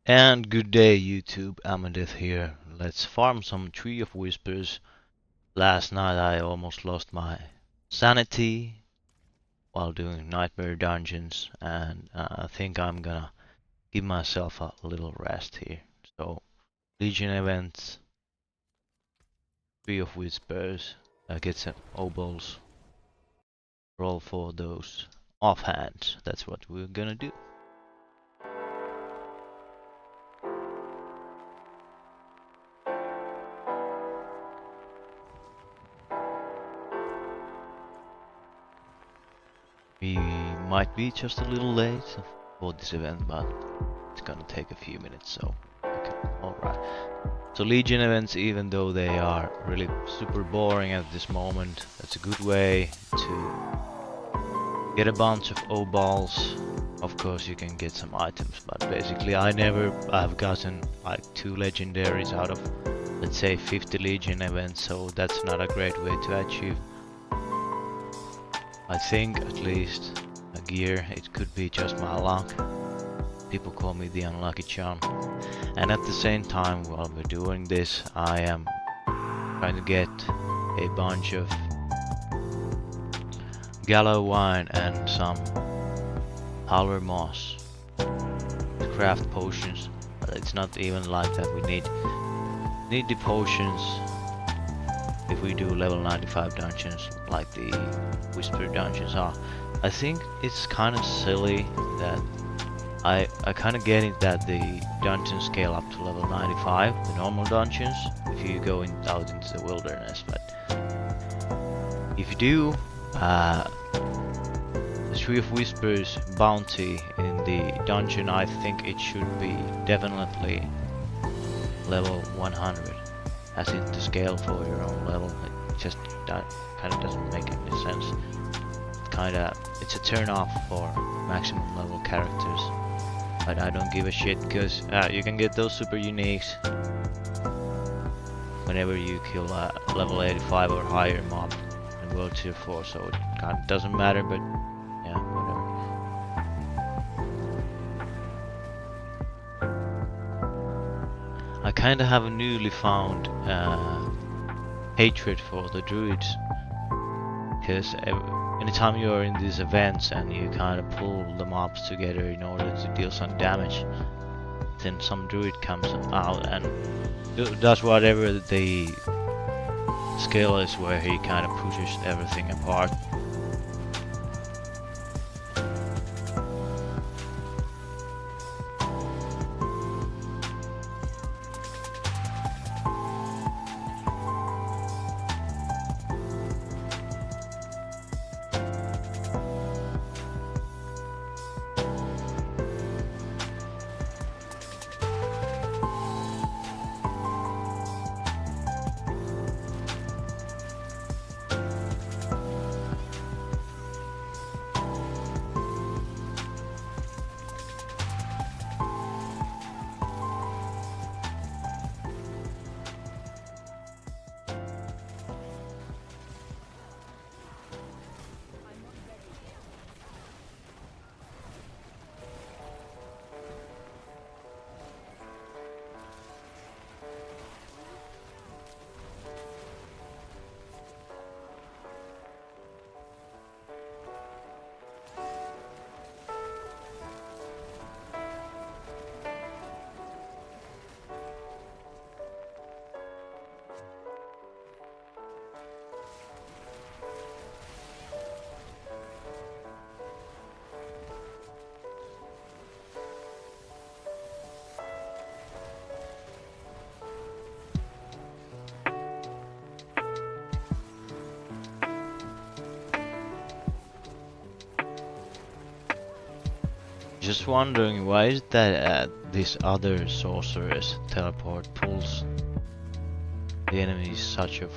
And good day YouTube, Amadith here. Let's farm some Tree of Whispers. Last night I almost lost my sanity while doing nightmare dungeons, and I think I'm gonna give myself a little rest here. So, Legion events, Tree of Whispers, get some obols, roll for those offhands. That's what we're gonna do. We might be just a little late for this event, but it's gonna take a few minutes, so okay, alright. So Legion events, even though they are really super boring at this moment, that's a good way to get a bunch of O-balls. Of course you can get some items, but basically I've gotten like 2 legendaries out of, let's say, 50 Legion events, so that's not a great way to achieve, I think, at least a gear. It could be just my luck. People call me the unlucky charm. And at the same time, while we're doing this, I am trying to get a bunch of gallow wine and some halver moss to craft potions. But it's not even like that. We need the potions if we do level 95 dungeons like the Whisper dungeons are. I think it's kind of silly that I kind of get it that the dungeons scale up to level 95, the normal dungeons, if you go out into the wilderness, but if you do, the Tree of Whispers bounty in the dungeon, I think it should be definitely level 100. As in to scale for your own level. It just kind of doesn't make any sense. It's a turn off for maximum level characters, but I don't give a shit because you can get those super uniques whenever you kill a level 85 or higher mob in World Tier 4, so it kind of doesn't matter, but yeah, whatever. I kind of have a newly found hatred for the druids, because anytime you are in these events and you kind of pull the mobs together in order to deal some damage, then some druid comes out and does whatever the skill is, where he kind of pushes everything apart. Just wondering, why is that this other Sorceress teleport pulls the enemies such a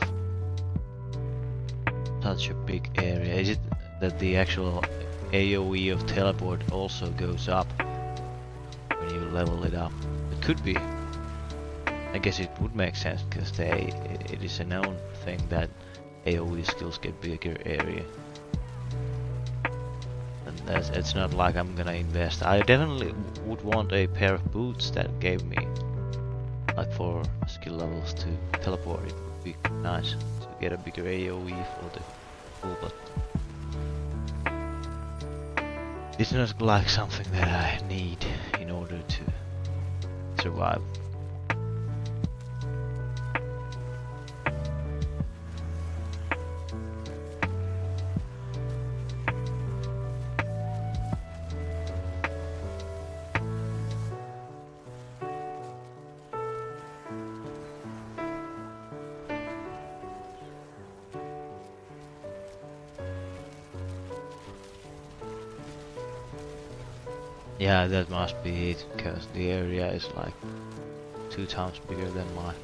big area? Is it that the actual AoE of teleport also goes up when you level it up? It could be. I guess it would make sense, because it is a known thing that AoE skills get bigger area than It's not like I'm gonna invest. I definitely would want a pair of boots that gave me like 4 skill levels to teleport. It would be nice to get a bigger AoE for the pool, but it's not like something that I need in order to survive. Yeah, that must be it, because the area is like 2 times bigger than mine.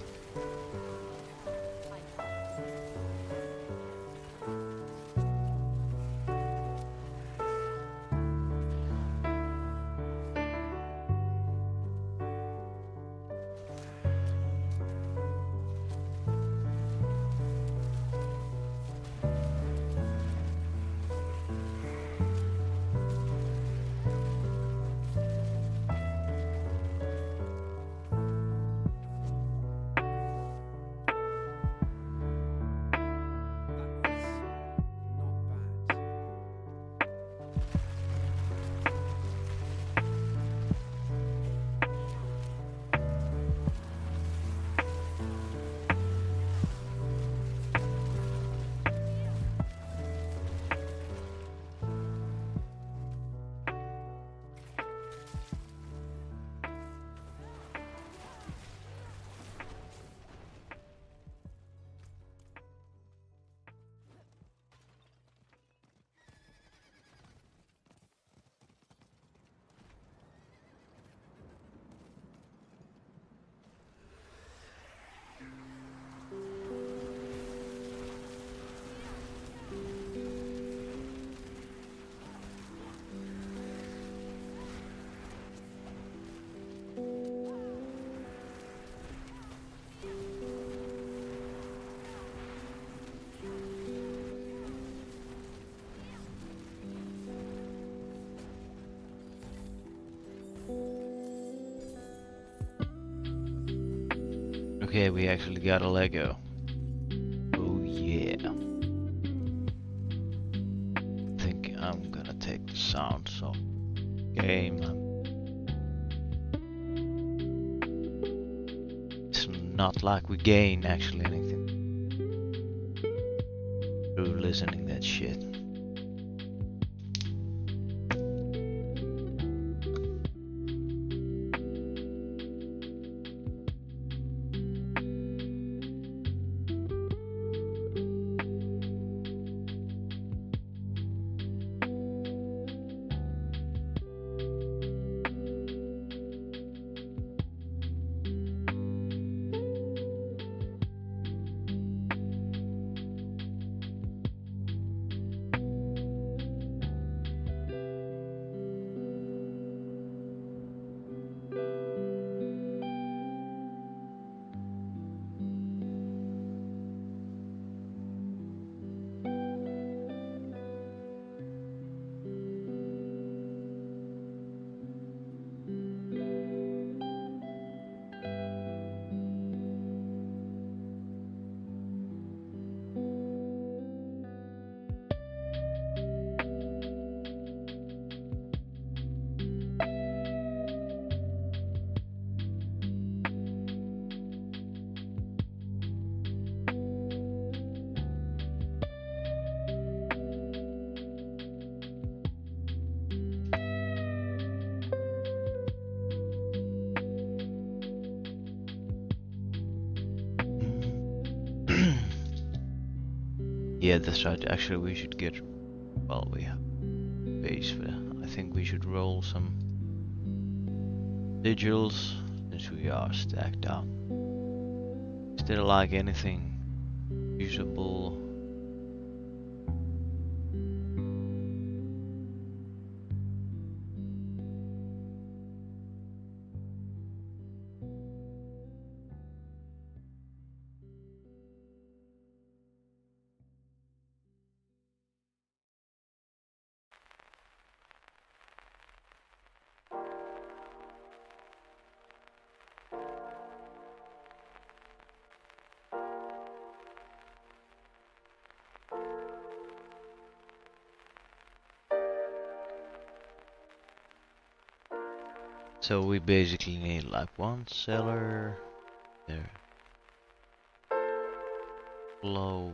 Okay, we actually got a Lego. Oh yeah. I think I'm gonna take the sounds of game. It's not like we gain actually anything through listening that shit. Yeah, that's right. Actually, we should get. Well, we have base for that. I think we should roll some digitals since we are stacked out. Is there like anything usable? So we basically need like one cellar there. Close.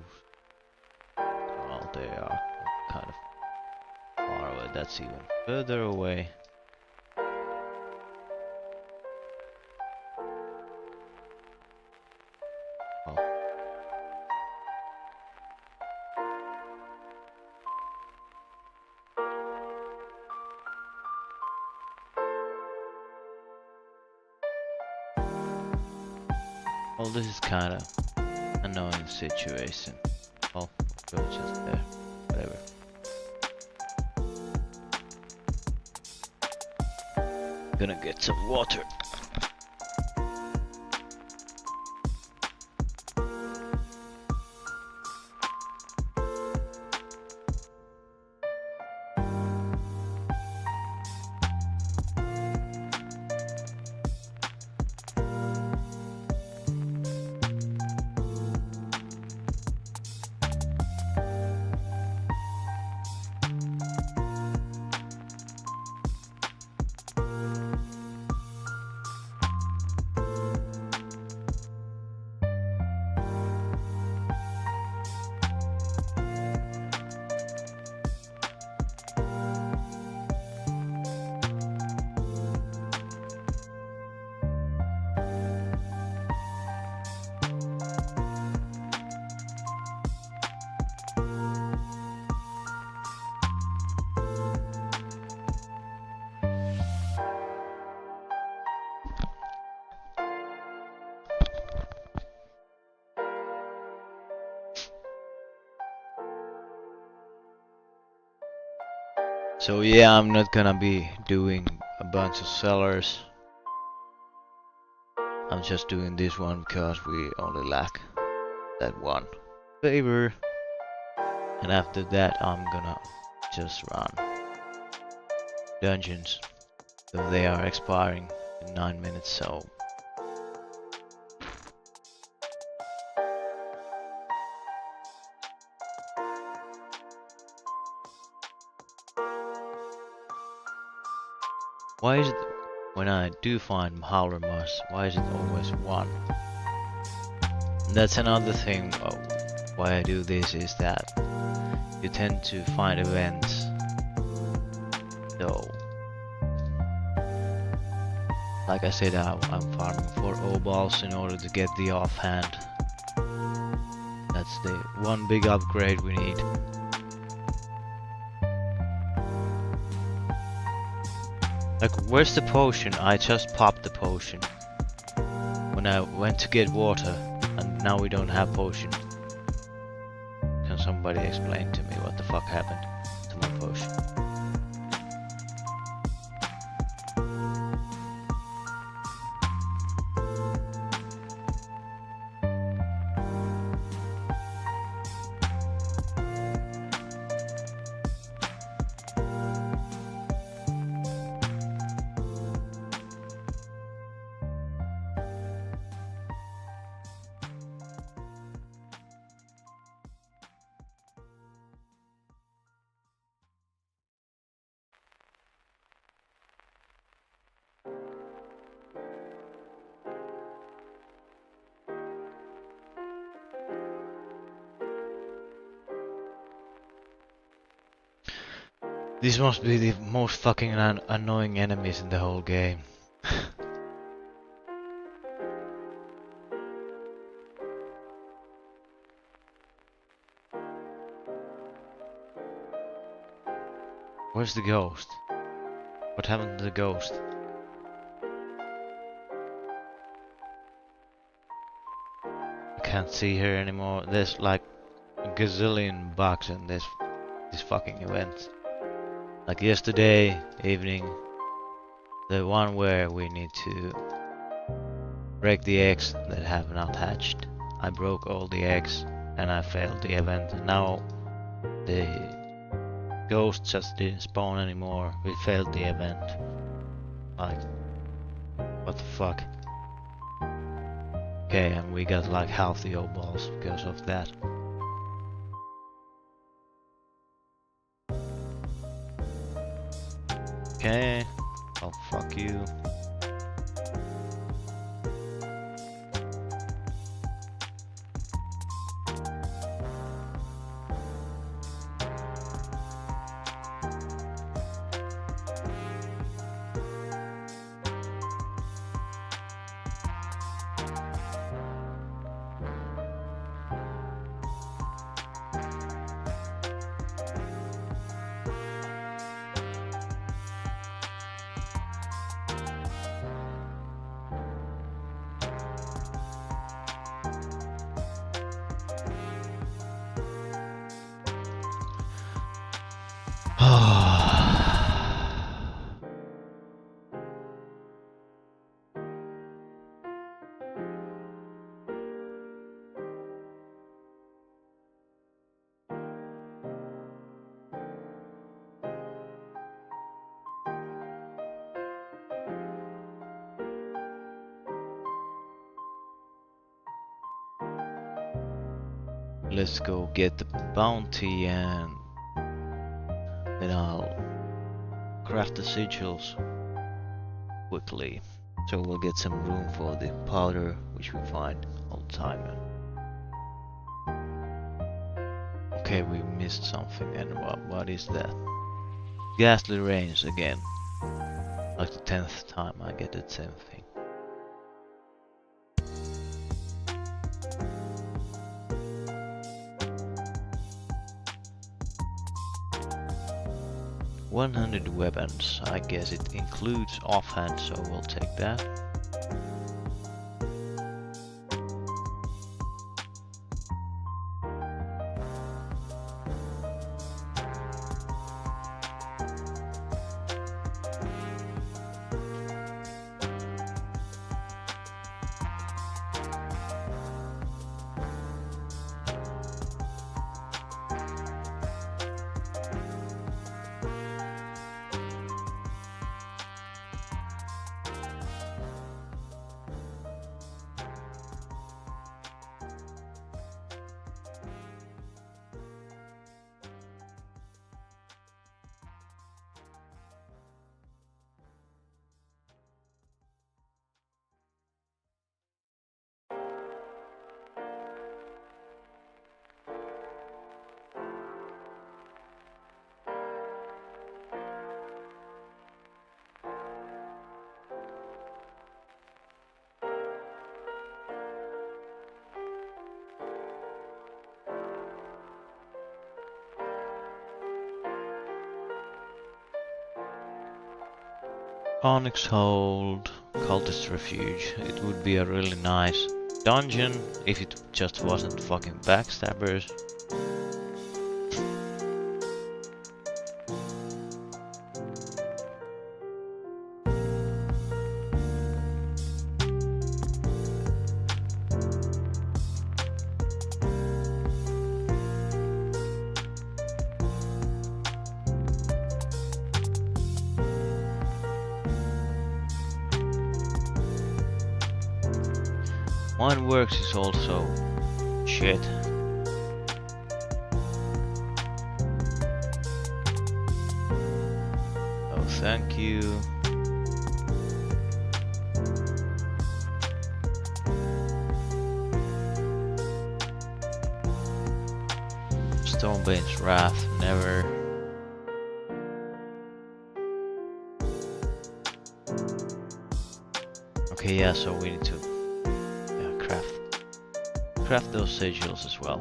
Well, they are kind of far away. That's even further away. Oh. Well, this is kind of annoying situation. Oh, go just there. Whatever. Gonna get some water. So yeah, I'm not gonna be doing a bunch of sellers. I'm just doing this one because we only lack that one favor. And after that I'm gonna just run dungeons. So they are expiring in 9 minutes, so why is it when I do find howler moss, why is it always one? And that's another thing why I do this is that you tend to find events. So like I said, I'm farming for O-balls in order to get the offhand. That's the one big upgrade we need. Like, where's the potion? I just popped the potion when I went to get water, and now we don't have potion. Can somebody explain to me what the fuck happened to my potion? These must be the most fucking annoying enemies in the whole game. Where's the ghost? What happened to the ghost? I can't see her anymore. There's like a gazillion bugs in this fucking event. Like yesterday evening, the one where we need to break the eggs that have not hatched. I broke all the eggs and I failed the event. And now the ghost just didn't spawn anymore. We failed the event. Like, what the fuck? Okay, and we got like half the old balls because of that. Okay, well, fuck you. let's go get the bounty and then I'll craft the sigils quickly. So we'll get some room for the powder which we find all the time. Okay, we missed something, and what is that? Ghastly rains again. Like the 10th time I get the same thing. $100 weapons, I guess it includes offhand, so we'll take that. Onyx Hold, Cultist Refuge. It would be a really nice dungeon if it just wasn't fucking backstabbers. Mine works is also shit. Oh, thank you. Stonebane's Wrath, never. Okay, yeah, so we need to craft those sigils as well.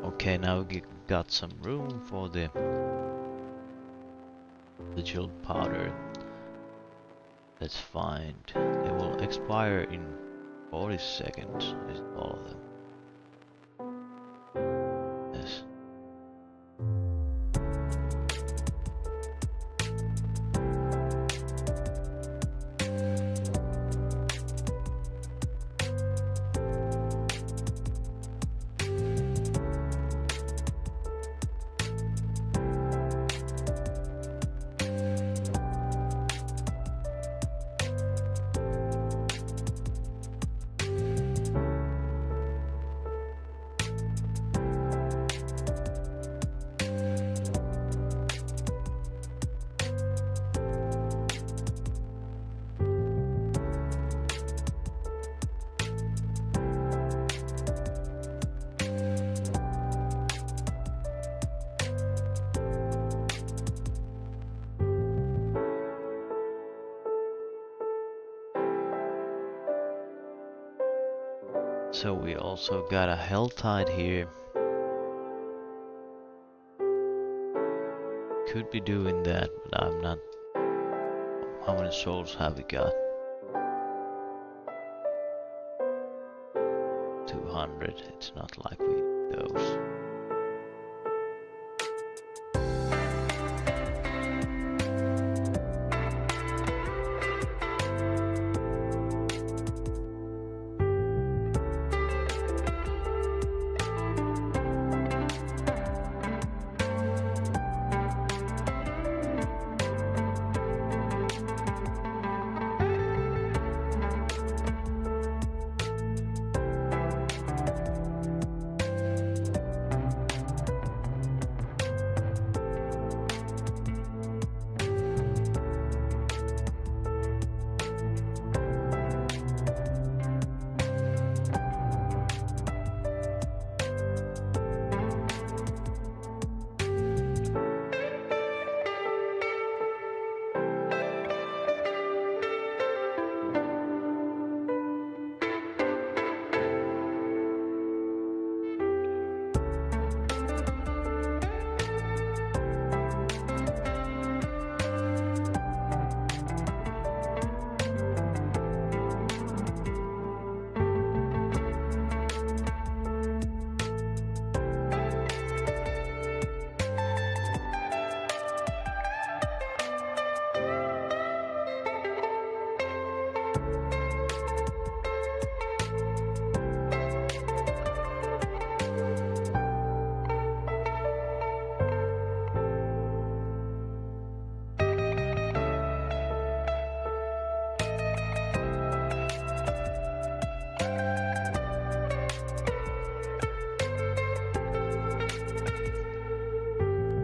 Okay, now we got some room for the sigil powder. Let's find. They will expire in 40 seconds. Is all of them? Yes. So we also got a hell tide here. Could be doing that, but I'm not. How many souls have we got? 200. It's not like we need those.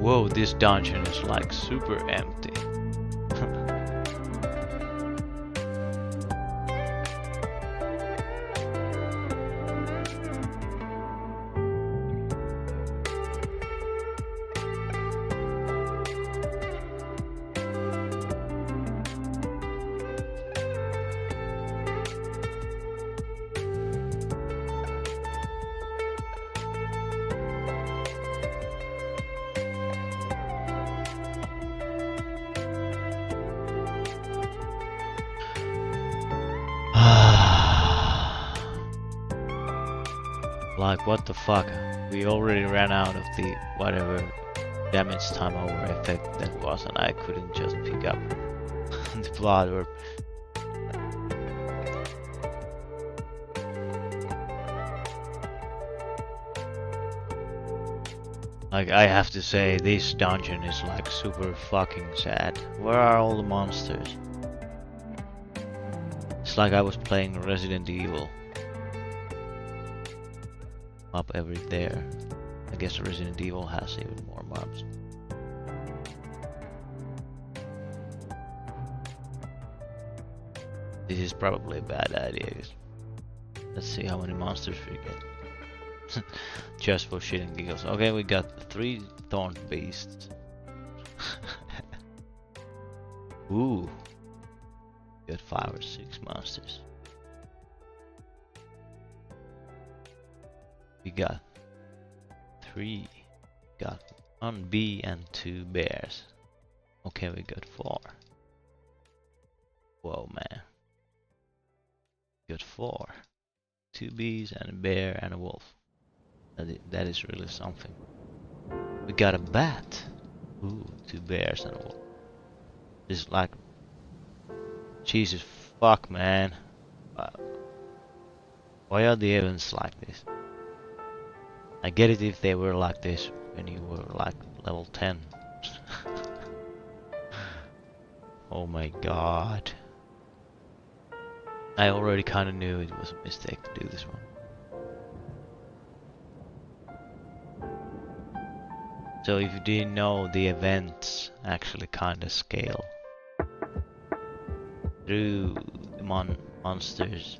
Whoa, this dungeon is like super empty. Like, what the fuck? We already ran out of the whatever damage time over effect that was, and I couldn't just pick up the blood orb. Like, I have to say, this dungeon is like super fucking sad. Where are all the monsters? It's like I was playing Resident Evil. Up every there. I guess Resident Evil has even more mobs. This is probably a bad idea. Let's see how many monsters we get. Just for shit and giggles. Okay, we got 3 thorn beasts. Ooh. Got 5 or 6 monsters. We got 3. Got 1 bee and 2 bears. Okay, we got 4. Whoa, man. Got 4. 2 bees and a bear and a wolf. That is really something. We got a bat. Ooh, 2 bears and a wolf. This is like... Jesus fuck, man. Why are the events like this? I get it if they were like this when you were like level 10. Oh my god. I already kinda knew it was a mistake to do this one. So if you didn't know, the events actually kinda scale through the monsters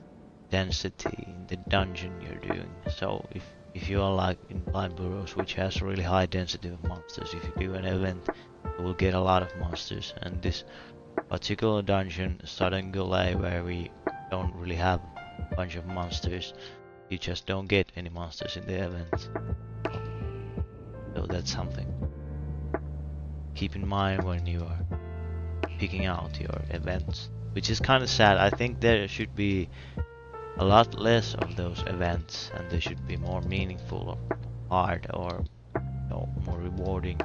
density in the dungeon you're doing. So if you are like in Blind Burrows, which has really high density of monsters, if you do an event, you will get a lot of monsters. And this particular dungeon, Southern Gulay, where we don't really have a bunch of monsters, you just don't get any monsters in the event. So that's something keep in mind when you are picking out your events, which is kind of sad. I think there should be a lot less of those events, and they should be more meaningful or hard or more rewarding.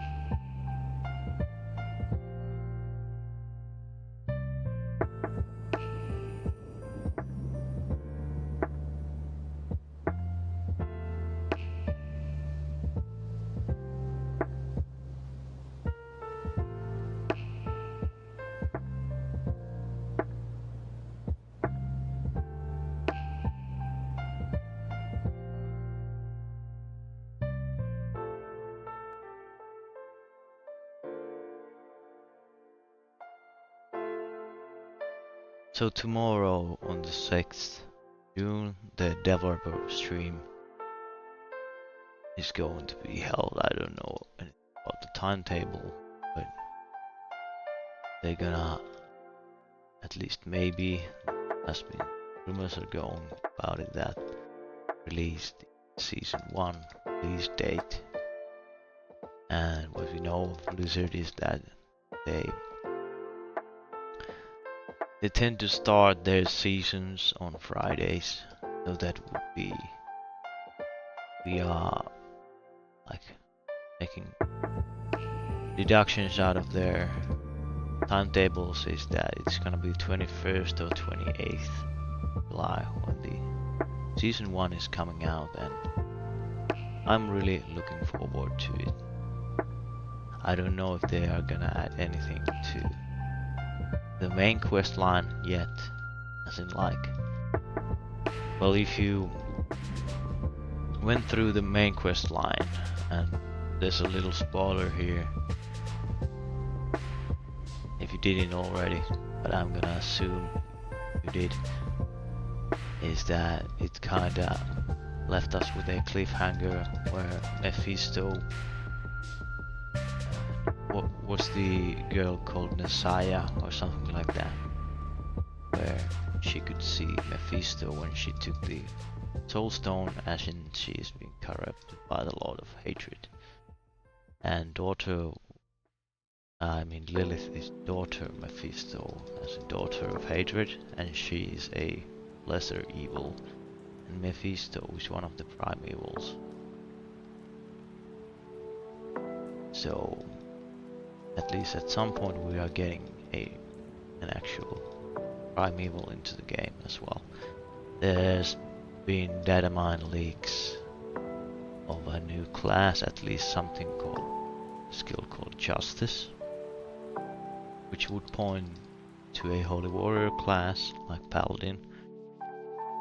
So tomorrow on the 6th June, the developer stream is going to be held. I don't know anything about the timetable, but they're gonna, at least maybe, has been rumors are going about it, that release the season 1 release date. And what we know of Blizzard is that they tend to start their seasons on Fridays, so that would be, we are like making deductions out of their timetables, is that it's gonna be 21st or 28th July when the season 1 is coming out, and I'm really looking forward to it. I don't know if they are gonna add anything to the main quest line yet, as in like, well, if you went through the main quest line, and there's a little spoiler here if you didn't already, but I'm gonna assume you did, is that it kinda left us with a cliffhanger where Mephisto, what was the girl called, Messiah or something like that, where she could see Mephisto when she took the Soul Stone, as in she is being corrupted by the Lord of Hatred. And Lilith is daughter Mephisto, as a daughter of hatred, and she is a lesser evil, and Mephisto is one of the primevals. So at least at some point we are getting an actual primeval into the game as well. There's been data mine leaks of a new class, at least something called skill called Justice, which would point to a Holy Warrior class like Paladin,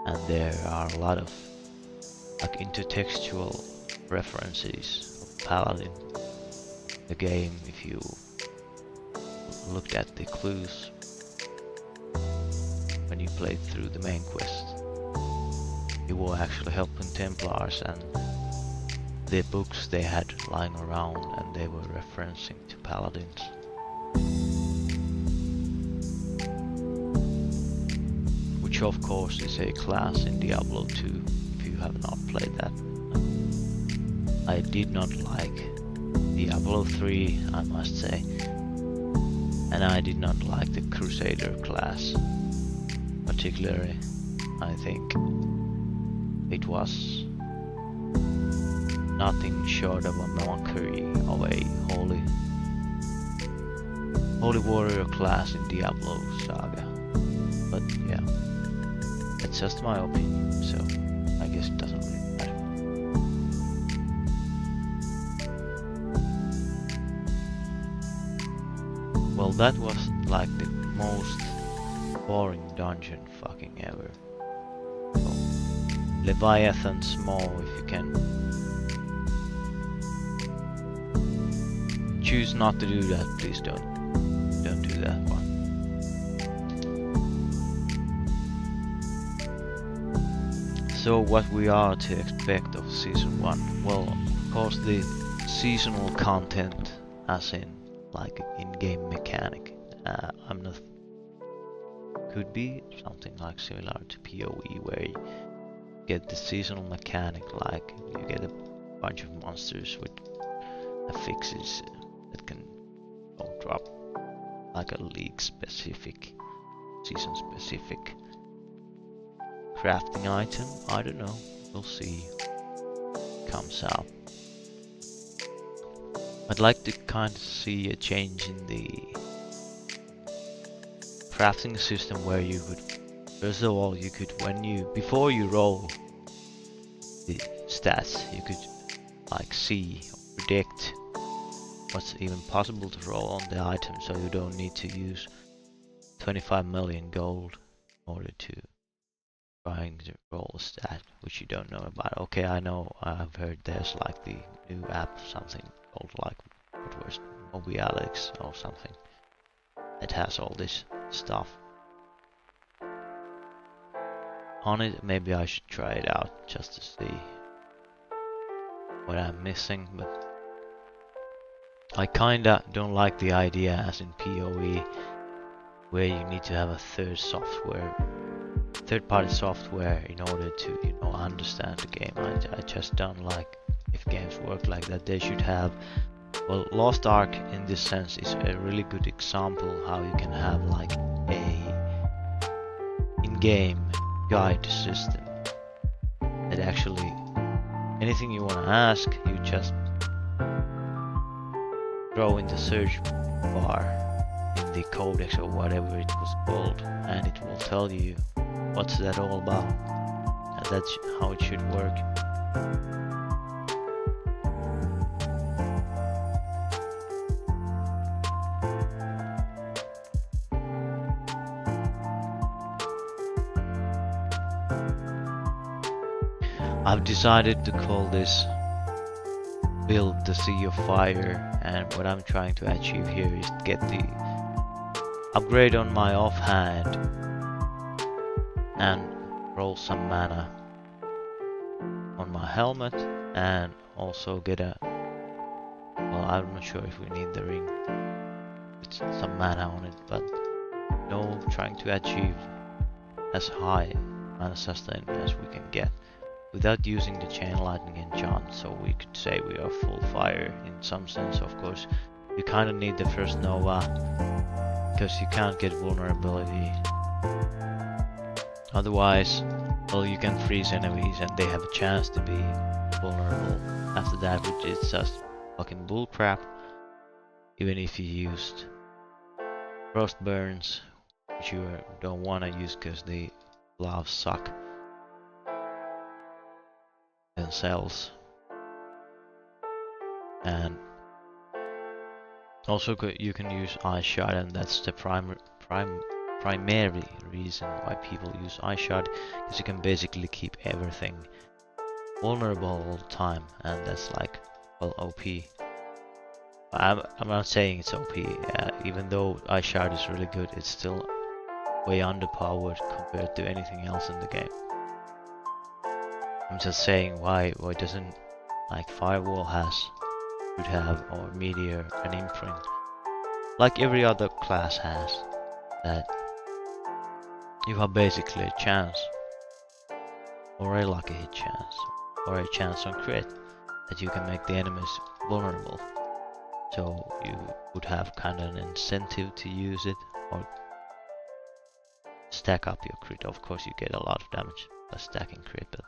and there are a lot of like intertextual references of Paladin in the game. If you looked at the clues when you played through the main quest, you were actually helping Templars, and the books they had lying around, and they were referencing to Paladins. Which of course is a class in Diablo 2, if you have not played that. I did not like Diablo 3, I must say, and I did not like the Crusader class particularly. I think it was nothing short of a mockery of a holy warrior class in Diablo saga. But yeah, it's just my opinion, so I guess it doesn't really matter. Well, that was like the most boring dungeon fucking ever. So, Leviathan small, if you can choose not to do that, please don't do that one. So what we are to expect of season 1? Well, of course the seasonal content, as in like in-game mechanic. I'm not. Could be something like similar to PoE, where get the seasonal mechanic, like you get a bunch of monsters with affixes that can drop like a league specific, season specific crafting item. I don't know, we'll see. Comes out. I'd like to kind of see a change in the crafting system where you would, first of all, you could, when you, before you roll the stats, you could like see or predict what's even possible to roll on the item, so you don't need to use 25 million gold in order to trying to roll a stat which you don't know about. Okay, I know, I've heard there's like the new app, something called like, what was Moby Alex or something, that has all this stuff on it. Maybe I should try it out just to see what I'm missing, but I kinda don't like the idea as in PoE where you need to have a third-party software in order to, you know, understand the game. I just don't like if games work like that. They should have, well, Lost Ark in this sense is a really good example how you can have like a in-game guide system that actually anything you want to ask, you just throw in the search bar in the codex or whatever it was called, and it will tell you what's that all about, and that's how it should work. I've decided to call this build the Sea of Fire, and what I'm trying to achieve here is get the upgrade on my offhand and roll some mana on my helmet, and also get a, well, I'm not sure if we need the ring with some mana on it, but no, trying to achieve as high mana sustain as we can get without using the chain lightning enchant, so we could say we are full fire in some sense. Of course, you kind of need the first Nova because you can't get vulnerability. Otherwise, well, you can freeze enemies and they have a chance to be vulnerable. After that, which is just fucking bullcrap. Even if you used frost burns, which you don't want to use because the gloves suck themselves. And also you can use Ice Shard, and that's the primary reason why people use Ice Shard, because you can basically keep everything vulnerable all the time, and that's like, well, OP. I'm not saying it's OP, even though Ice Shard is really good, it's still way underpowered compared to anything else in the game. I'm just saying why doesn't like Firewall should have, or Meteor, an imprint like every other class has, that you have basically a chance or a lucky hit chance or a chance on crit that you can make the enemies vulnerable, so you would have kind of an incentive to use it or stack up your crit. Of course you get a lot of damage by stacking crit, but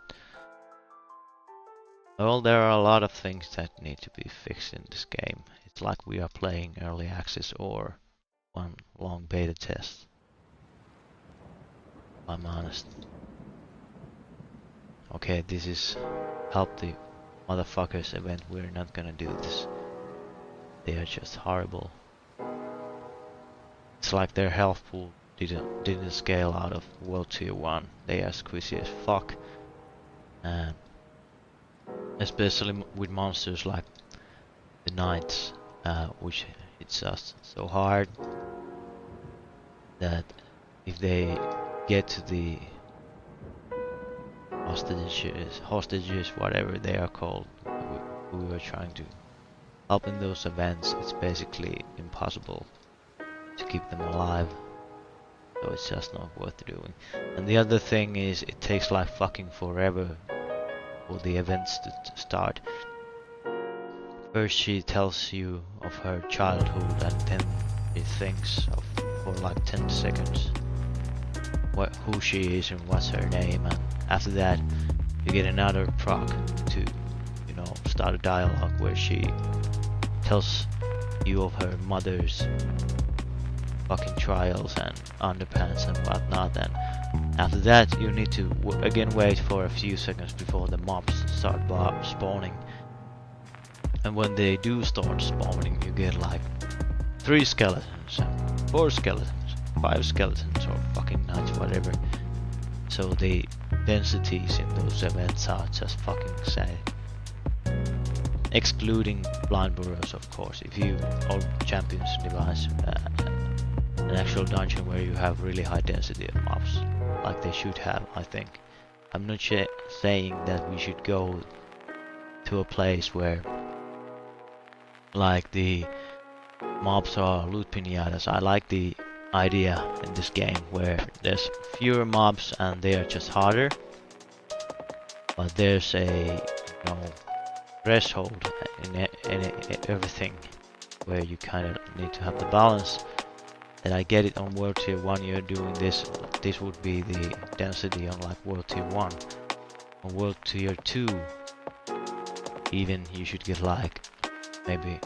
well, there are a lot of things that need to be fixed in this game. It's like we are playing early access or one long beta test, if I'm honest. Okay, this is help the motherfuckers event. We're not gonna do this. They are just horrible. It's like their health pool didn't scale out of World Tier 1. They are squishy as fuck. And especially with monsters like the Knights, which hits us so hard that if they get to the hostages, whatever they are called, who we were trying to help in those events, it's basically impossible to keep them alive. so it's just not worth doing. And the other thing is, it takes like fucking forever for the events to start. First she tells you of her childhood, and then she thinks of for like 10 seconds who she is and what's her name, and after that you get another proc to, you know, start a dialogue where she tells you of her mother's fucking trials and underpants and whatnot, and after that you need to again wait for a few seconds before the mobs start spawning. And when they do start spawning, you get like 3 skeletons, 4 skeletons, 5 skeletons, or fucking nuts, whatever. So the densities in those events are just fucking insane. Excluding blind burrows, of course. If you all champions devise an actual dungeon where you have really high density of mobs, like they should have, I think. I'm not saying that we should go to a place where like the mobs are loot pinatas. I like the idea in this game where there's fewer mobs and they are just harder, but there's a, you know, threshold in everything where you kind of need to have the balance. And I get it on World Tier 1 you're doing this would be the density on like World Tier 1. On World Tier 2 even you should get like maybe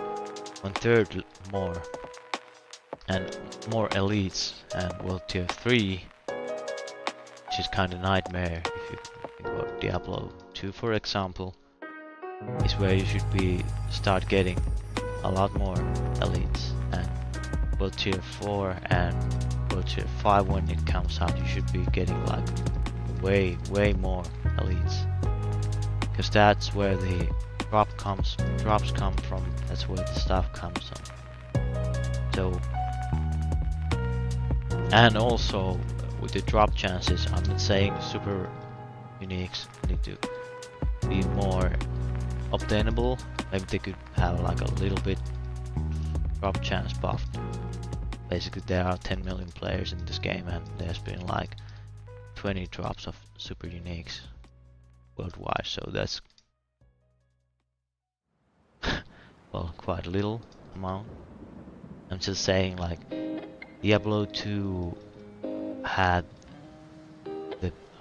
1/3 more and more elites, and World Tier 3, which is kind of nightmare if you think about Diablo 2 for example, is where you should be start getting a lot more elites, and World Tier 4 and World Tier 5 when it comes out you should be getting like way more elites, because that's where the drops come from, that's where the stuff comes from. So, and also with the drop chances, I'm not saying super uniques need to be more obtainable. Maybe they could have like a little bit drop chance buffed. Basically there are 10 million players in this game and there's been like 20 drops of super uniques worldwide, so that's well, quite a little amount. I'm just saying, like, Diablo 2 had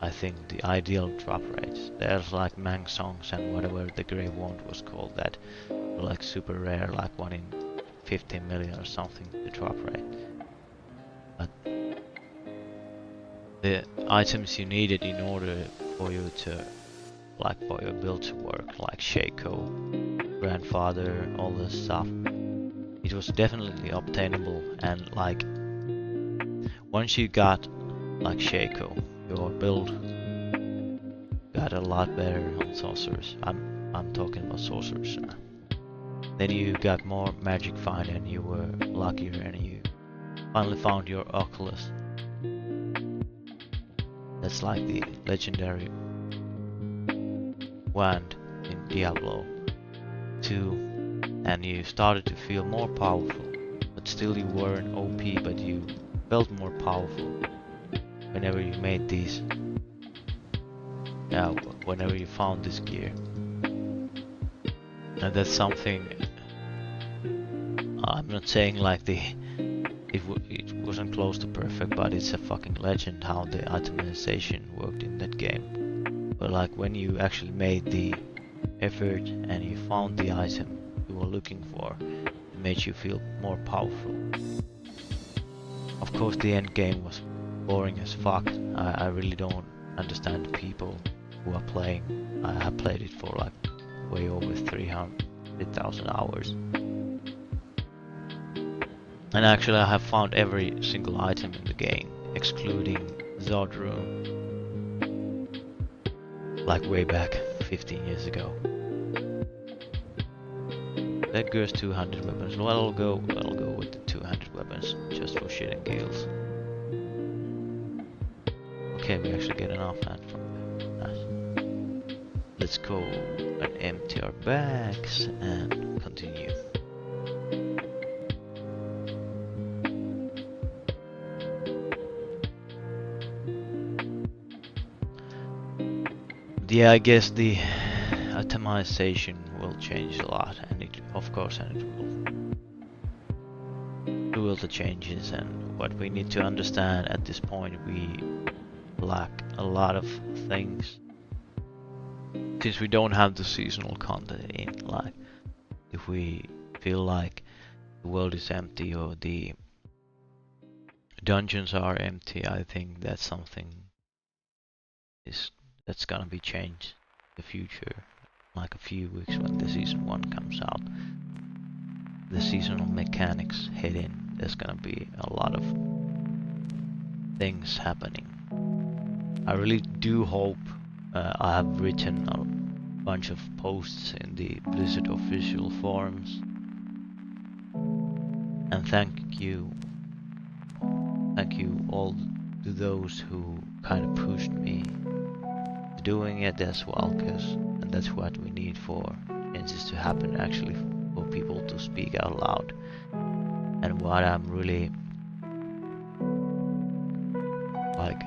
I think the ideal drop rates. There's like Mang songs and whatever the Grey Wand was called that were like super rare, like 1 in 15 million or something, the drop rate. But the items you needed in order for you to, like, for your build to work, like Shaco, Grandfather, all this stuff, it was definitely obtainable, and like once you got like Shaco, your build got a lot better on Sorceress. I'm talking about Sorceress now. Then you got more magic find and you were luckier and you finally found your Oculus. That's like the legendary wand in Diablo 2, and you started to feel more powerful, but still you weren't OP, but you felt more powerful whenever you made these, whenever you found this gear. And that's something, I'm not saying like it wasn't close to perfect, but it's a fucking legend how the itemization worked in that game. But like when you actually made the effort and you found the item you were looking for, it made you feel more powerful. Of course the end game was boring as fuck. I really don't understand the people who are playing. I have played it for like way over 300,000 hours. And actually I have found every single item in the game, excluding Zod Rune, like way back 15 years ago. That goes 200 weapons. Well, I'll go with the 200 weapons just for shit and giggles. Okay, we actually get enough hand from that. Let's go and empty our bags and continue. yeah, I guess the atomization will change a lot, and it, of course, and it will do all the changes. And what we need to understand at this point, we lack a lot of things since we don't have the seasonal content in. Like, if we feel like the world is empty or the dungeons are empty, I think that's something that's gonna be changed in the future. Like a few weeks when the season 1 comes out, the seasonal mechanics hit in. There's gonna be a lot of things happening. I really do hope. I have written a bunch of posts in the Blizzard official forums, and thank you all to those who kind of pushed me to doing it as well, and that's what we need for changes to happen, actually, for people to speak out loud. And what I'm really like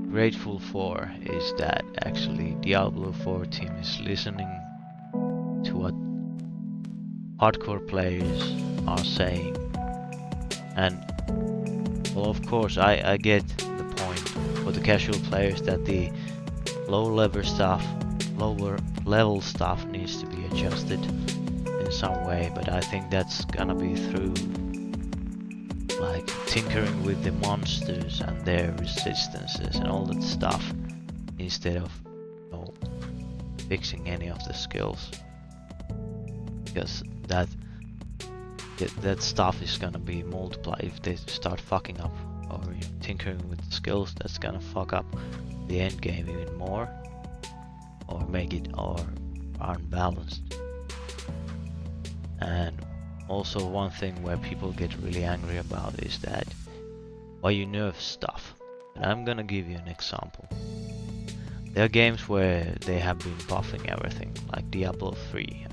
grateful for is that actually Diablo 4 team is listening to what hardcore players are saying. And well, of course, I get the point for the casual players that the lower level stuff needs to be adjusted in some way, but I think that's gonna be through like tinkering with the monsters and their resistances and all that stuff, instead of, you know, fixing any of the skills, because that stuff is gonna be multiplied if they start fucking up or, you know, tinkering with the skills. That's gonna fuck up the end game even more, or make it or unbalanced. And also, one thing where people get really angry about is that why you nerf stuff. And I'm gonna give you an example. There are games where they have been buffing everything, like Diablo 3,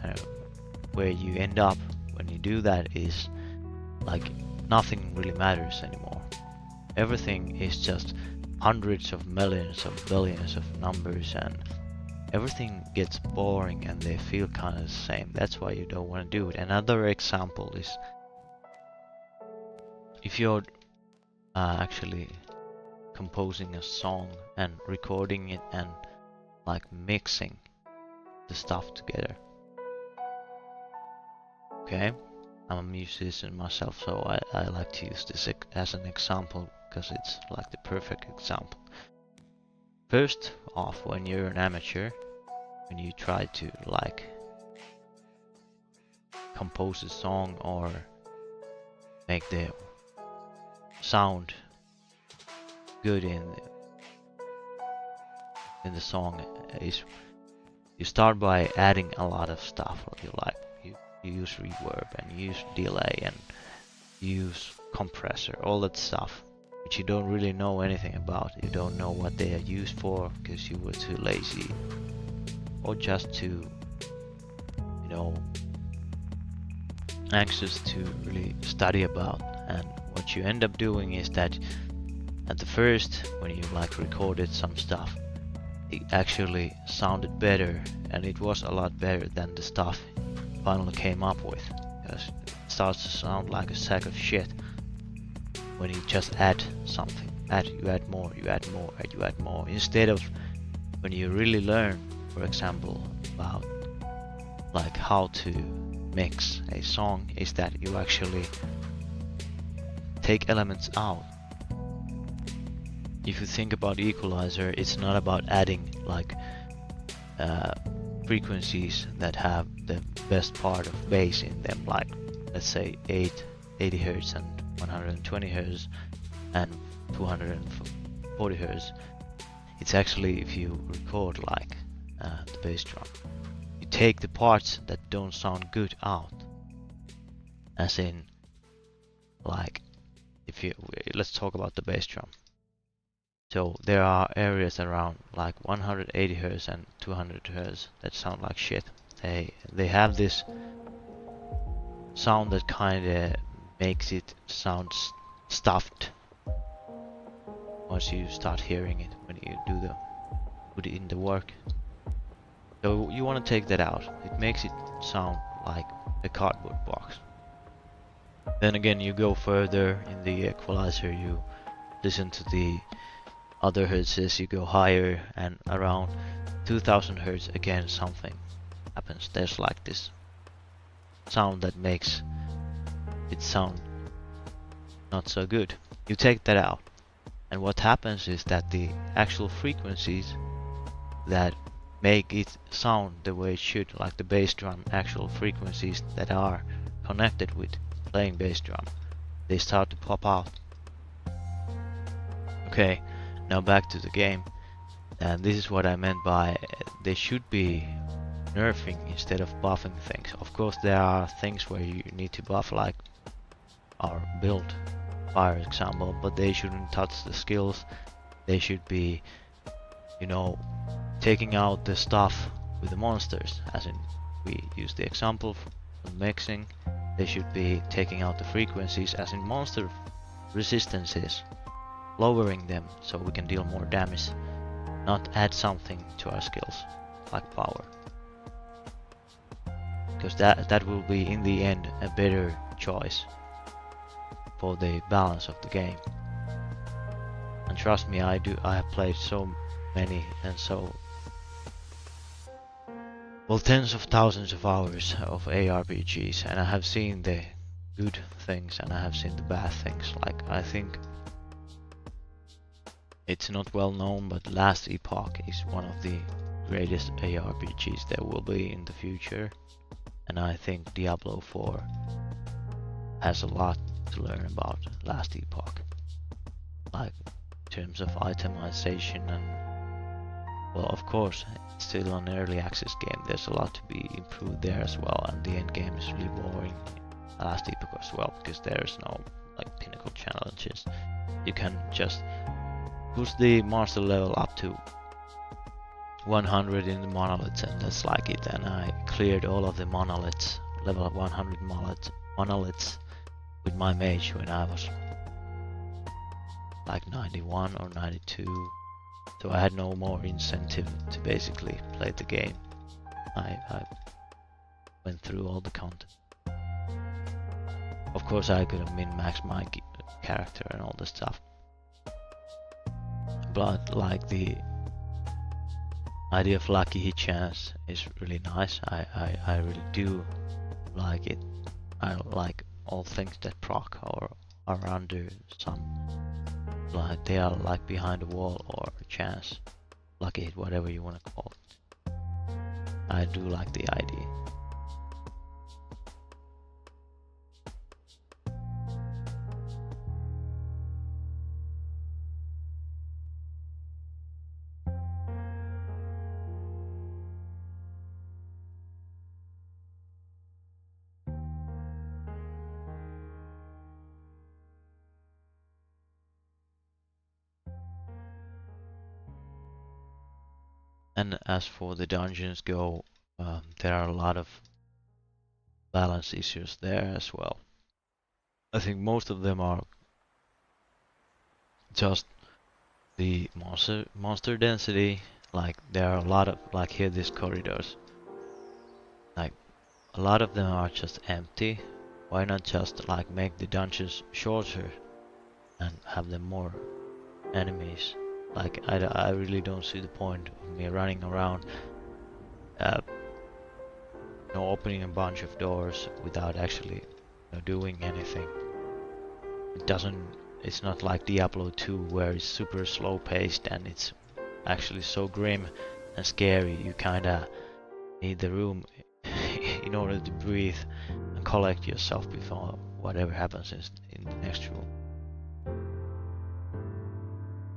where you end up when you do that is like nothing really matters anymore. Everything is just hundreds of millions of billions of numbers, and everything gets boring and they feel kind of the same. That's why you don't want to do it. Another example is if you're actually composing a song and recording it and like mixing the stuff together. Okay, I'm a musician myself, so I like to use this as an example because it's like the perfect example. First off, when you're an amateur, when you try to like compose a song or make the sound good in the song, is you start by adding a lot of stuff. You use reverb and you use delay and you use compressor, all that stuff which you don't really know anything about. You don't know what they are used for because you were too lazy or just too, you know, anxious to really study about. And what you end up doing is that at the first, when you like recorded some stuff, it actually sounded better, and it was a lot better than the stuff you finally came up with, because it starts to sound like a sack of shit when you just add something. You add more, you add more, and you add more, instead of when you really learn, for example, about like how to mix a song, is that you actually take elements out. If you think about equalizer, it's not about adding like frequencies that have the best part of bass in them, like let's say 80 Hz and 120 Hz and 240 Hz. It's actually, if you record like the bass drum, you take the parts that don't sound good out. As in, like, let's talk about the bass drum. So there are areas around like 180 Hz and 200 Hz that sound like shit. They have this sound that kinda makes it sound stuffed once you start hearing it when you do put in the work. So you want to take that out. It makes it sound like a cardboard box. Then again, you go further in the equalizer, you listen to the other hertzes, you go higher, and around 2000 hertz again something happens. There's like this sound that makes it sound not so good. You take that out, and what happens is that the actual frequencies that make it sound the way it should, like the bass drum actual frequencies that are connected with playing bass drum, they start to pop out. Okay, now back to the game, and this is what I meant by they should be nerfing instead of buffing things. Of course there are things where you need to buff, like our build fire example, but they shouldn't touch the skills. They should be, you know, taking out the stuff with the monsters, as in we use the example from mixing. They should be taking out the frequencies, as in monster resistances, lowering them so we can deal more damage, not add something to our skills like power, because that will be in the end a better choice for the balance of the game. And trust me, I have played so many and so well, tens of thousands of hours of ARPGs, and I have seen the good things and I have seen the bad things. Like, I think it's not well known, but Last Epoch is one of the greatest ARPGs there will be in the future, and I think Diablo 4 has a lot to learn about Last Epoch, like in terms of itemization and, well, of course, it's still an early access game. There's a lot to be improved there as well, and the end game is really boring in Last Epoch as well, because there's no like pinnacle challenges. You can just push the monster level up to 100 in the monoliths, and that's like it. And I cleared all of the monoliths, level 100 monoliths with my mage when I was like 91 or 92. So I had no more incentive to basically play the game. I went through all the content. Of course I could have min-maxed my character and all this stuff, but like the idea of lucky hit chance is really nice. I really do like it. I like all things that proc or are under some, like they are like behind a wall or a chance, lucky hit, whatever you want to call it. I do like the idea. And as for the dungeons go, there are a lot of balance issues there as well. I think most of them are just the monster density. Like there are a lot of, like here, these corridors, like a lot of them are just empty. Why not just like make the dungeons shorter and have them more enemies? Like I really don't see the point of me running around opening a bunch of doors without actually doing anything. It's not like Diablo 2 where it's super slow paced and it's actually so grim and scary. You kinda need the room in order to breathe and collect yourself before whatever happens in the next room.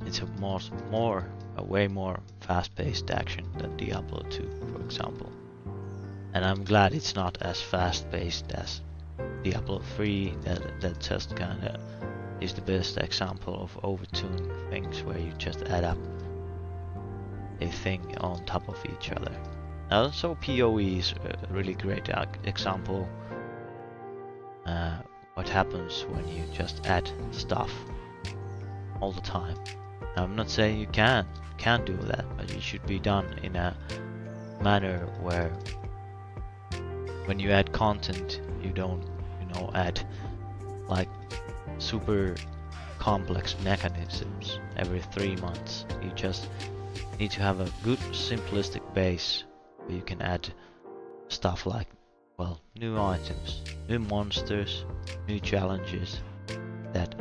It's a way more fast-paced action than Diablo 2, for example. And I'm glad it's not as fast-paced as Diablo 3, that just kinda is the best example of overtuning things where you just add up a thing on top of each other. Also, PoE is a really great example. What happens when you just add stuff all the time. I'm not saying you can't can do that, but it should be done in a manner where when you add content, you don't, add like super complex mechanisms every 3 months. You just need to have a good simplistic base where you can add stuff like, well, new items, new monsters, new challenges that,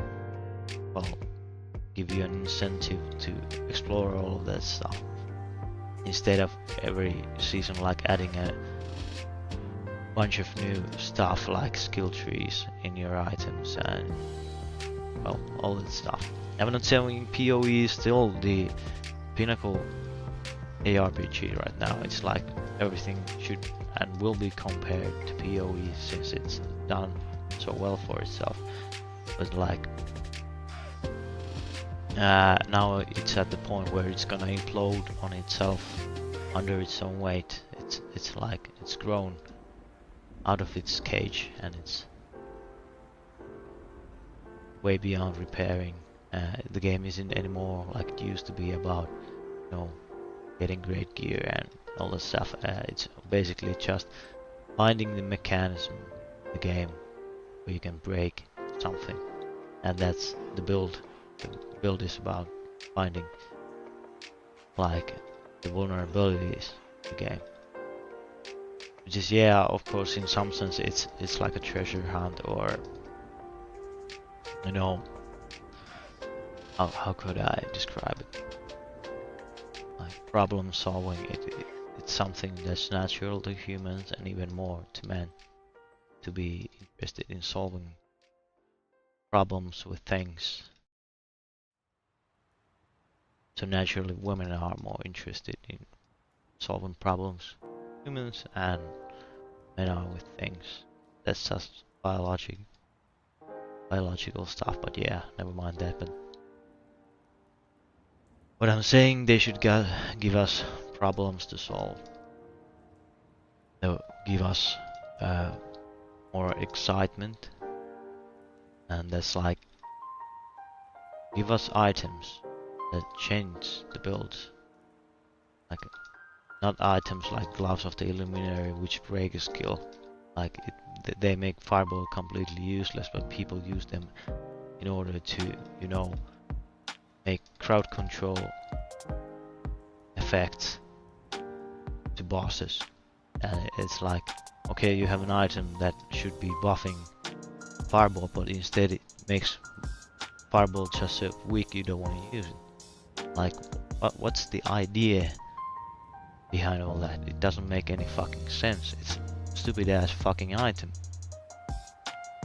well, give you an incentive to explore all of that stuff. Instead of every season like adding a bunch of new stuff like skill trees in your items and, well, all that stuff. I'm not saying PoE is still the pinnacle ARPG right now. It's like everything should and will be compared to PoE since it's done so well for itself. But like now it's at the point where it's gonna implode on itself under its own weight. It's like it's grown out of its cage and it's way beyond repairing. The game isn't anymore like it used to be about, getting great gear and all this stuff. It's basically just finding the mechanism in the game where you can break something, and that's the build. The build is about finding like the vulnerabilities in the game. Which is, yeah, of course, in some sense it's like a treasure hunt, or how could I describe it? Like problem solving. It's something that's natural to humans and even more to men to be interested in solving problems with things. So naturally women are more interested in solving problems with humans and men are with things. That's just biological stuff, but yeah, never mind that. But what I'm saying, they should give us problems to solve. They'll give us more excitement, and that's like give us items that change the builds. Like not items like gloves of the Illuminary which break a skill. Like they make fireball completely useless, but people use them in order to, make crowd control effects to bosses. And it's like, okay, you have an item that should be buffing fireball, but instead it makes fireball just so weak you don't want to use it. Like, what's the idea behind all that? It doesn't make any fucking sense. It's a stupid ass fucking item.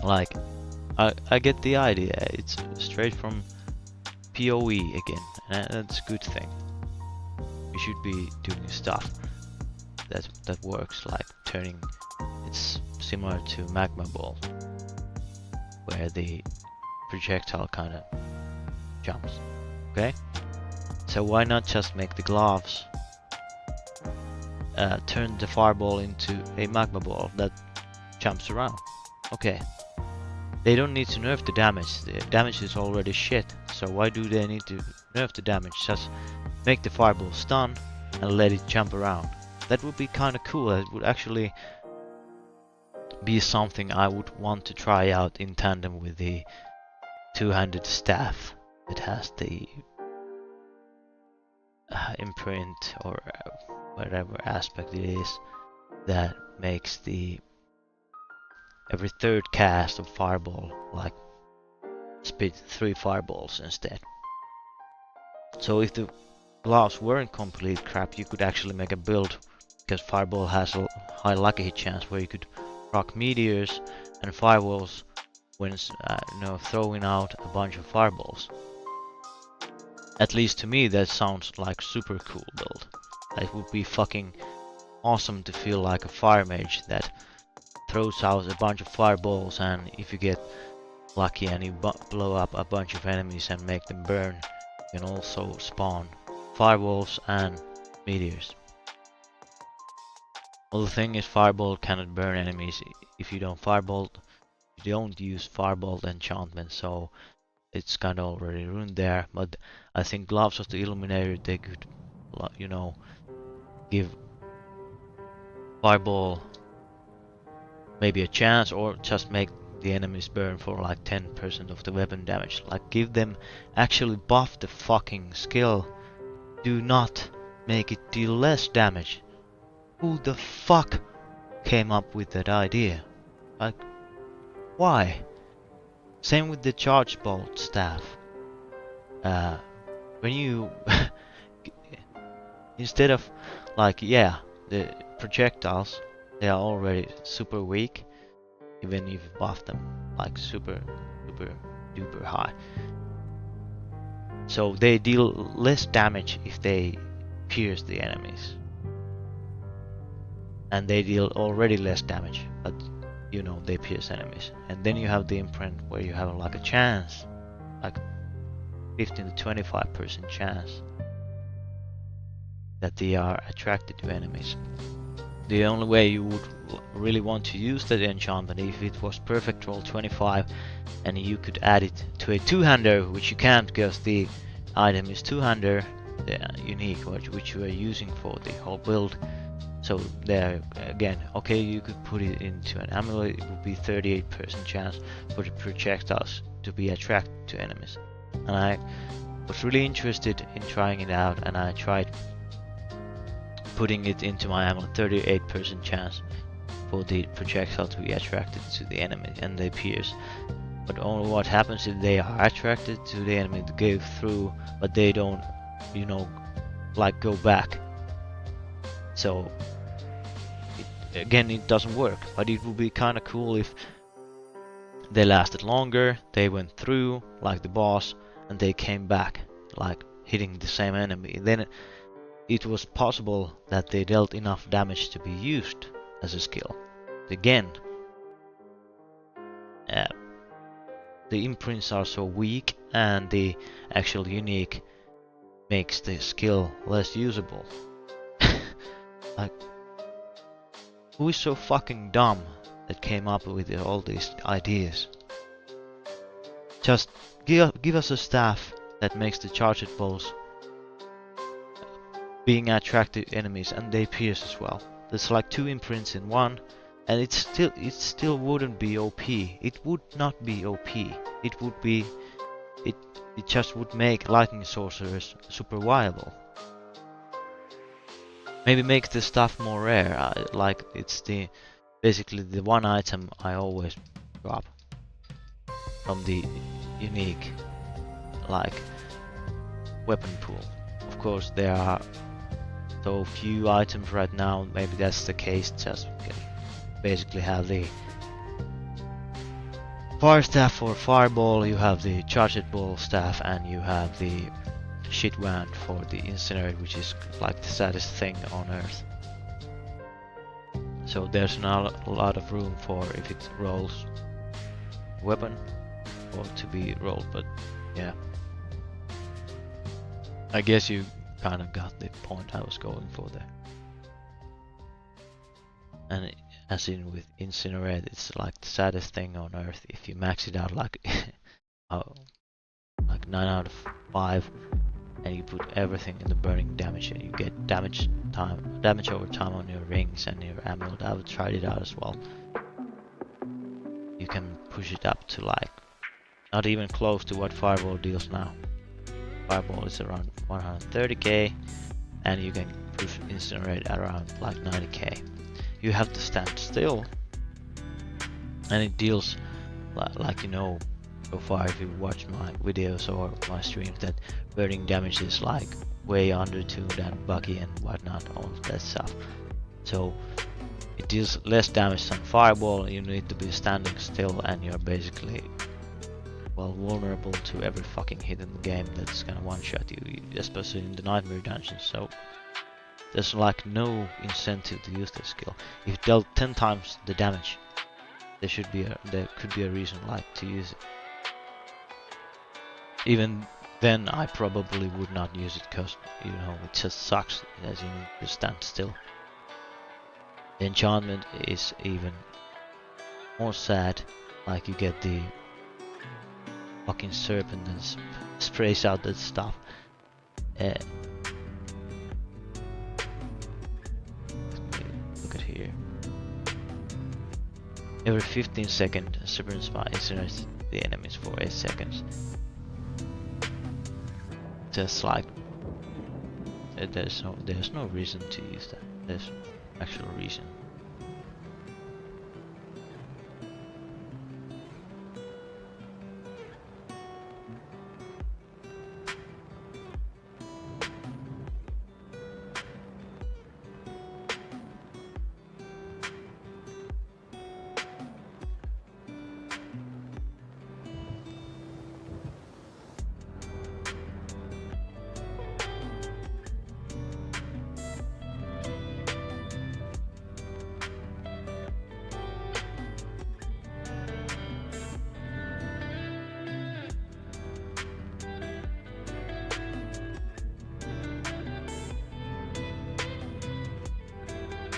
Like, I get the idea. It's straight from PoE again, and that's a good thing. We should be doing stuff that works, like turning. It's similar to magma ball, where the projectile kind of jumps. Okay, so why not just make the gloves turn the fireball into a magma ball that jumps around? Okay. They don't need to nerf the damage. The damage is already shit. So why do they need to nerf the damage? Just make the fireball stun and let it jump around. That would be kind of cool. It would actually be something I would want to try out in tandem with the two-handed staff that has the imprint or whatever aspect it is that makes the every third cast of fireball like spit 3 fireballs instead. So if the gloves weren't complete crap, you could actually make a build, because fireball has a high lucky hit chance where you could proc meteors and fireballs when throwing out a bunch of fireballs. At least to me that sounds like super cool build. It would be fucking awesome to feel like a fire mage that throws out a bunch of fireballs, and if you get lucky and you blow up a bunch of enemies and make them burn, you can also spawn fireballs and meteors. Well, the thing is, fireball cannot burn enemies if you don't firebolt. You don't use firebolt enchantment, so it's kind of already ruined there. But I think Gloves of the Illuminator, they could, you know, give Fireball maybe a chance, or just make the enemies burn for like 10% of the weapon damage. Like give them, actually buff the fucking skill. Do not make it deal less damage. Who the fuck came up with that idea? Like, why? Same with the charge bolt staff. When you instead of like, yeah, the projectiles, they are already super weak, even if you buff them like super duper high. So they deal less damage if they pierce the enemies. And they deal already less damage, but you know, they pierce enemies. And then you have the imprint where you have like a chance, like 15 to 25% chance that they are attracted to enemies. The only way you would really want to use that enchantment if it was perfect roll 25 and you could add it to a two-hander, which you can't because the item is two-hander, unique, which you are using for the whole build. So there again, okay, you could put it into an amulet, it would be 38% chance for the projectiles to be attracted to enemies. And I was really interested in trying it out, and I tried putting it into my amulet, 38% chance for the projectile to be attracted to the enemy and they pierce. But only what happens if they are attracted to the enemy to go through, but they don't, you know, like go back. So again, it doesn't work, but it would be kind of cool if they lasted longer, they went through like the boss, and they came back, like hitting the same enemy. Then it was possible that they dealt enough damage to be used as a skill. Again, the imprints are so weak, and the actual unique makes the skill less usable. Like, who is so fucking dumb that came up with all these ideas? Just give us a staff that makes the charged balls being attractive enemies, and they pierce as well. There's like two imprints in one, and it still wouldn't be OP. It would not be OP. It would be it just would make Lightning Sorceress super viable. Maybe make the stuff more rare, like it's basically the one item I always drop from the unique like weapon pool. Of course there are so few items right now, maybe that's the case, just basically have the fire staff for fireball, you have the charged ball staff, and you have the shit wand for the incinerate, which is like the saddest thing on earth. So there's not a lot of room for if it rolls weapon or to be rolled, but yeah. I guess you kind of got the point I was going for there. And as in with incinerate, it's like the saddest thing on earth. If you max it out like like 9 out of 5, and you put everything in the burning damage, and you get damage over time on your rings and your amulet. I've tried it out as well. You can push it up to like not even close to what Fireball deals now. Fireball is around 130k, and you can push Incinerate around like 90k. You have to stand still, and it deals like, you know, so far if you watch my videos or my streams, that burning damage is like way under 2 than Bucky and whatnot, all that stuff. So it deals less damage than Fireball. You need to be standing still, and you're basically, well, vulnerable to every fucking hit in the game that's gonna one-shot you, especially in the Nightmare dungeons. So there's like no incentive to use this skill. If it dealt 10 times the damage, there could be a reason like to use it. Even then I probably would not use it, because, you know, it just sucks as you need to stand still. The enchantment is even more sad. Like, you get the fucking serpent and sprays out that stuff. Uh, look at here. Every 15 seconds, a serpent spy incinerates the enemies for 8 seconds. Just like there's no reason to use that. There's no actual reason.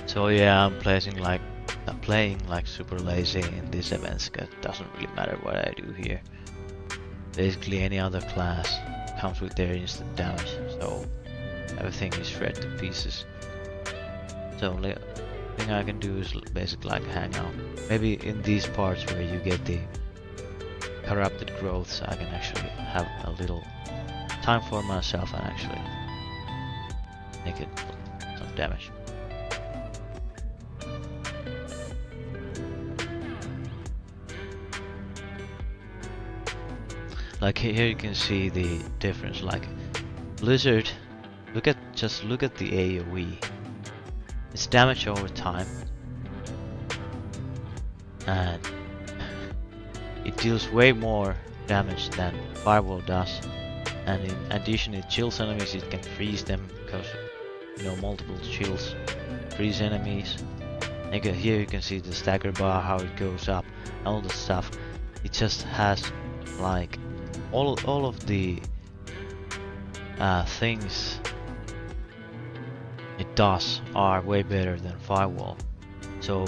So yeah, I'm playing like super lazy in these events, cause it doesn't really matter what I do here. Basically any other class comes with their instant damage, so everything is shred to pieces. So only thing I can do is basically like hang out. Maybe in these parts where you get the corrupted growths, I can actually have a little time for myself and actually make it some damage. Like here you can see the difference. Like Blizzard, look at the AoE. It's damage over time, and it deals way more damage than Firewall does. And in addition, it chills enemies. It can freeze them because multiple chills freeze enemies. Here you can see the stagger bar, how it goes up, all the stuff. It just has like all of the things it does are way better than Firewall. So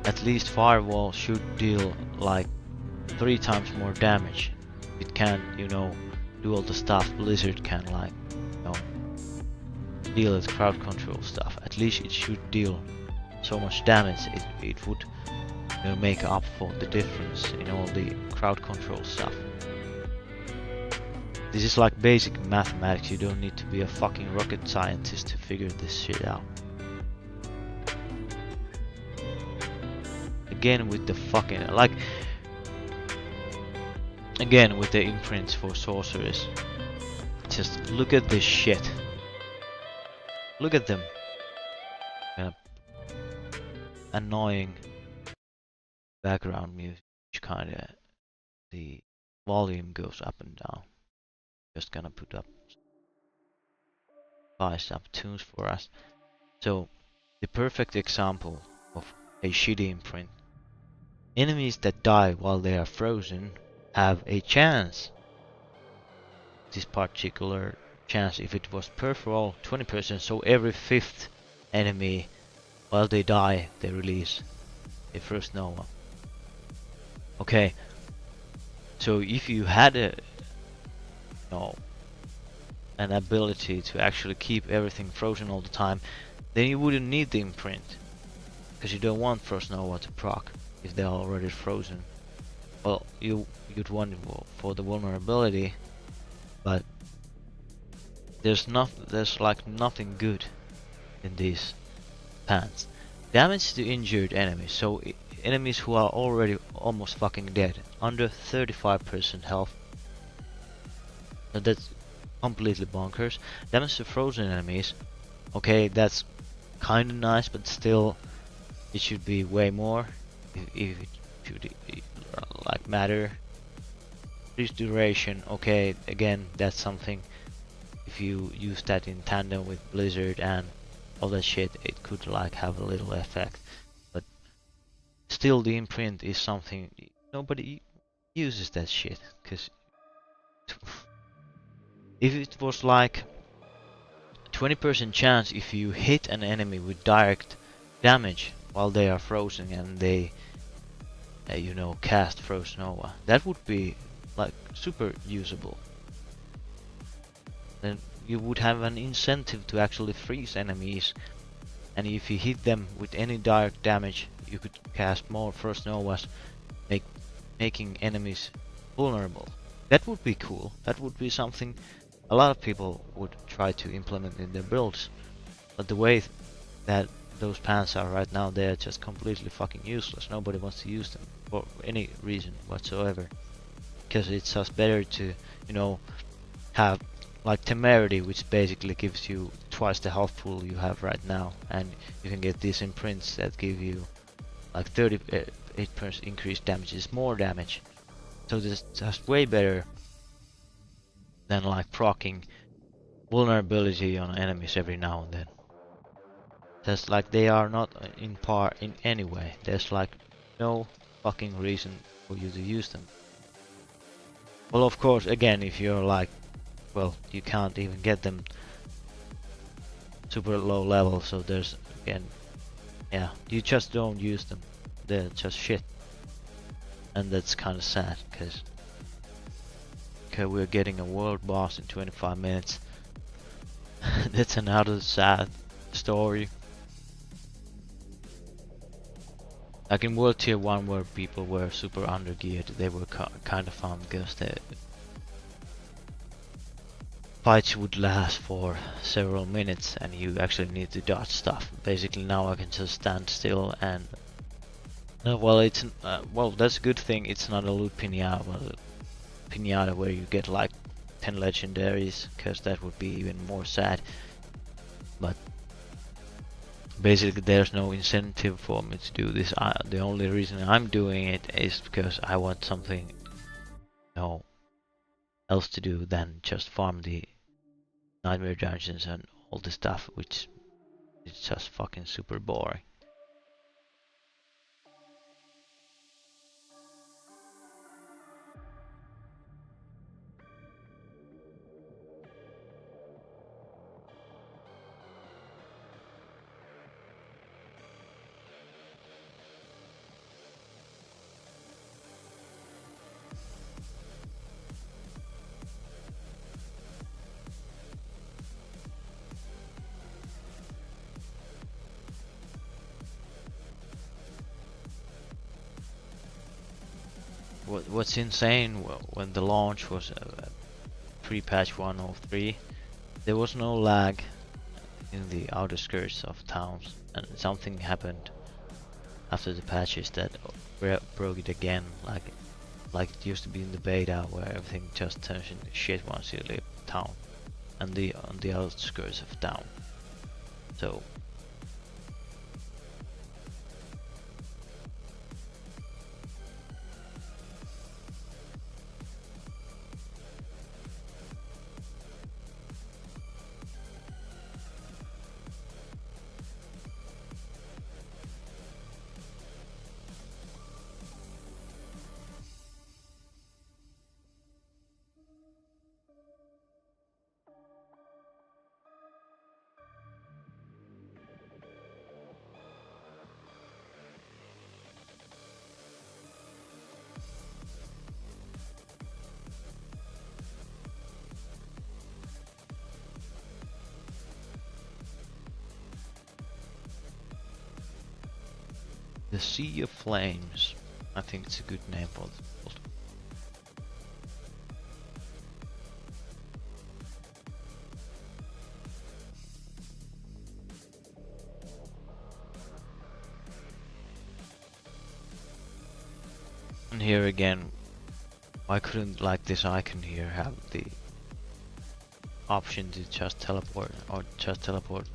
at least Firewall should deal like 3 times more damage. It can, do all the stuff Blizzard can, like, deal with crowd control stuff. At least it should deal so much damage. It would make up for the difference in all the crowd control stuff. This is like basic mathematics. You don't need to be a fucking rocket scientist to figure this shit out. Again with the fucking again with the imprints for Sorceress. Just look at this shit. Look at them. Annoying background music, which kinda the volume goes up and down. Just gonna put up spiced up tunes for us. So the perfect example of a shitty imprint. Enemies that die while they are frozen have a chance. This particular chance, if it was per roll, 20%, so every 5th enemy while they die, they release a Frost Nova. Okay, so if you had an ability to actually keep everything frozen all the time, then you wouldn't need the imprint, because you don't want Frost Nova to proc if they're already frozen. Well, you'd want it for the vulnerability, but there's like nothing good in these pants. Damage to injured enemies, so enemies who are already almost fucking dead, under 35% health. So that's completely bonkers. Damage to frozen enemies, okay, that's kinda nice, but still it should be way more if it should like matter. Freeze duration, okay, again that's something. If you use that in tandem with Blizzard and all that shit, it could like have a little effect, but still the imprint is something nobody uses that shit, because if it was like 20% chance if you hit an enemy with direct damage while they are frozen and they you know, cast Frost Nova. That would be like super usable. Then you would have an incentive to actually freeze enemies, and if you hit them with any direct damage, you could cast more Frost Novas, making enemies vulnerable. That would be cool. That would be something a lot of people would try to implement in their builds. But the way that those pants are right now, they are just completely fucking useless. Nobody wants to use them for any reason whatsoever. Because it's just better to, you know, have like Temerity, which basically gives you twice the health pool you have right now, and you can get these imprints that give you like 38% increased damage. Is more damage. So this is just way better than like proccing vulnerability on enemies every now and then. Just like they are not in par in any way. There's like no fucking reason for you to use them. Well, of course, again, if you're like, well, you can't even get them super low level, so there's, again, yeah, you just don't use them. They're just shit. And that's kind of sad, because okay, we're getting a world boss in 25 minutes. That's another sad story. Like in World Tier 1 where people were super undergeared, they were kind of fun because the fights would last for several minutes and you actually need to dodge stuff. Basically now I can just stand still and well, it's well, that's a good thing. It's not a loot pinata where you get like 10 legendaries, because that would be even more sad. But basically there's no incentive for me to do this. The only reason I'm doing it is because I want something, you know, else to do than just farm the nightmare dungeons and all this stuff, which is just fucking super boring. What's insane, when the launch was pre-patch 103, there was no lag in the outer skirts of towns, and something happened after the patches that broke it again, like it used to be in the beta, where everything just turns into shit once you leave town and on the outskirts of town. So the Sea of Flames, I think it's a good name for this build. And here again, why couldn't like this icon here have the option to just teleport, or just teleport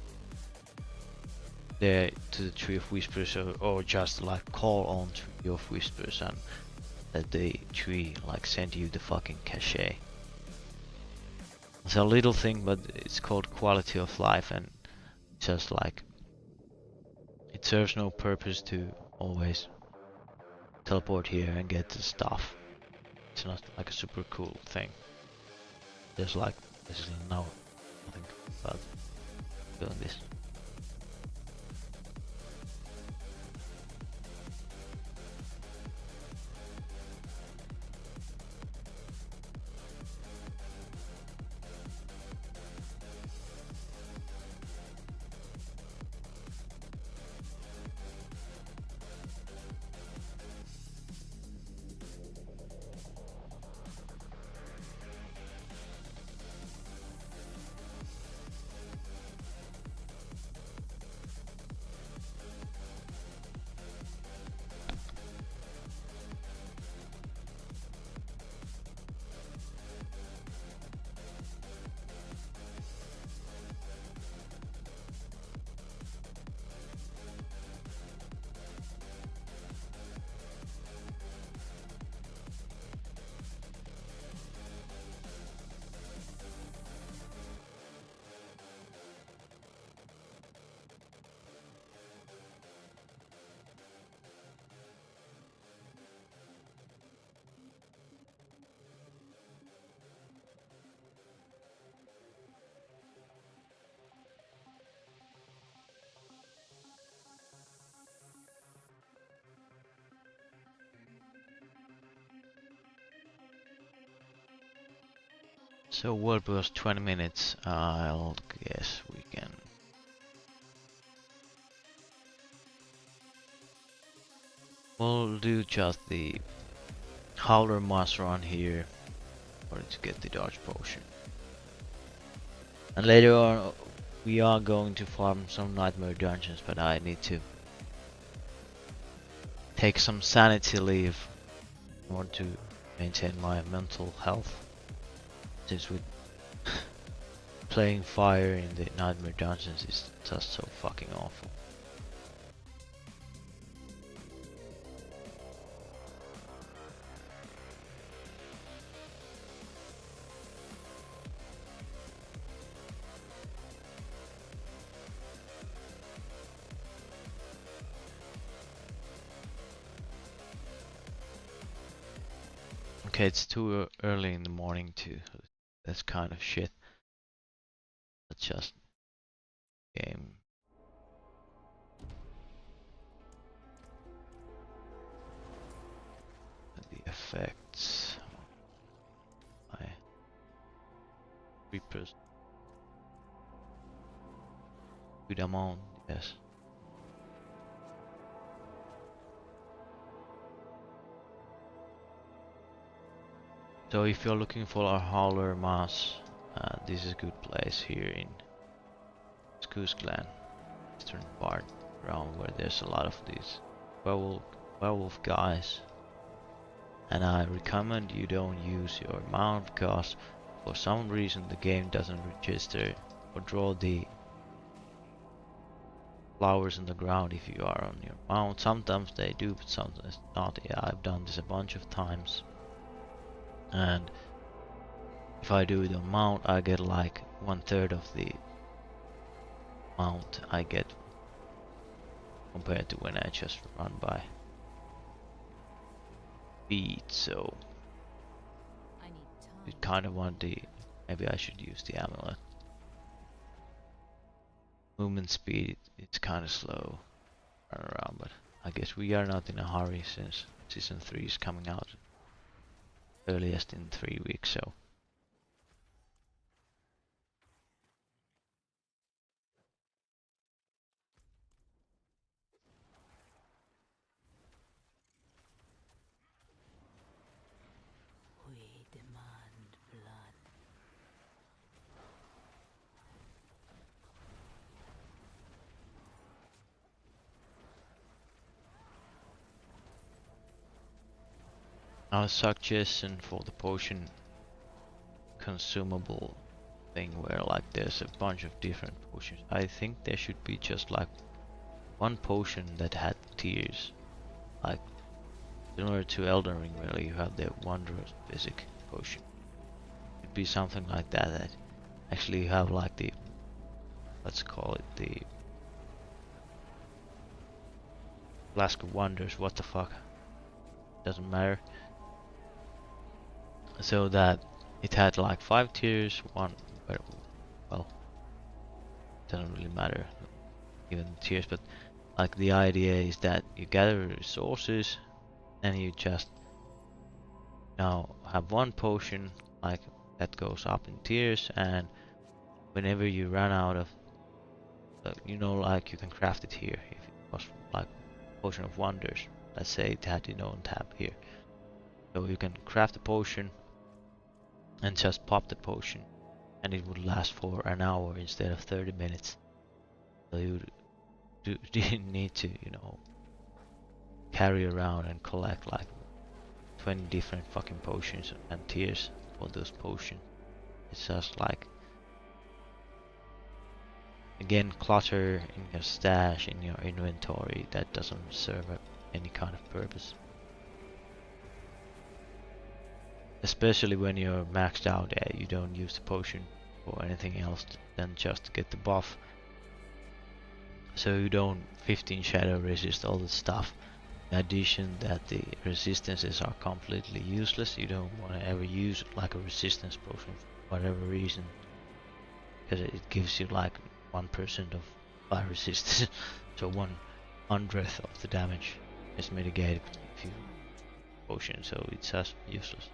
there to the Tree of Whispers, or just like call on Tree of Whispers and let the tree like send you the fucking cachet. It's a little thing, but it's called quality of life, and just like it serves no purpose to always teleport here and get the stuff. It's not like a super cool thing. There's like basically nothing about doing this. So world was 20 minutes. I'll guess we can. We'll do just the Howler must run here in order to get the dodge potion. And later on we are going to farm some nightmare dungeons, but I need to take some sanity leave in order to maintain my mental health. Since with playing fire in the nightmare dungeons is just so fucking awful. Okay, it's too early in the morning too. That's kind of shit. That's just game. The effects. My Reapers. Good amount, yes. So if you're looking for a howler mass, this is a good place here in Skusklan, eastern part, around where there's a lot of these werewolf guys. And I recommend you don't use your mount because for some reason the game doesn't register or draw the flowers in the ground if you are on your mount. Sometimes they do, but sometimes not. Yeah, I've done this a bunch of times. And if I do it on mount, I get like 1/3 of the amount I get compared to when I just run by feet. So you kind of want the, maybe I should use the amulet. Movement speed, it's kind of slow run around, but I guess we are not in a hurry since season 3 is coming out earliest in 3 weeks. So we demand blood. our suggestion for the potion consumable thing where like there's a bunch of different potions. I think there should be just like one potion that had tiers, like similar to Elden Ring where you have the wondrous physic potion. It'd be something like that, that actually you have like the, let's call it the Flask of Wonders, what the fuck, doesn't matter. So that it had like 5 tiers, one, well, doesn't really matter even the tiers, but like the idea is that you gather resources and you just now have one potion like that goes up in tiers, and whenever you run out of you know, like you can craft it here if it was like potion of wonders, let's say it had its own tab here, so you can craft a potion and just pop the potion and it would last for an hour instead of 30 minutes. So you didn't need to, you know, carry around and collect like 20 different fucking potions and tiers for those potions. It's just like, again, clutter in your stash, in your inventory, that doesn't serve any kind of purpose. Especially when you're maxed out, you don't use the potion for anything else than just to get the buff. So you don't 15 shadow resist all the stuff. In addition that the resistances are completely useless, you don't want to ever use like a resistance potion for whatever reason. Because it gives you like 1% of fire resistance. So 1/100th of the damage is mitigated if you potion, so it's just useless.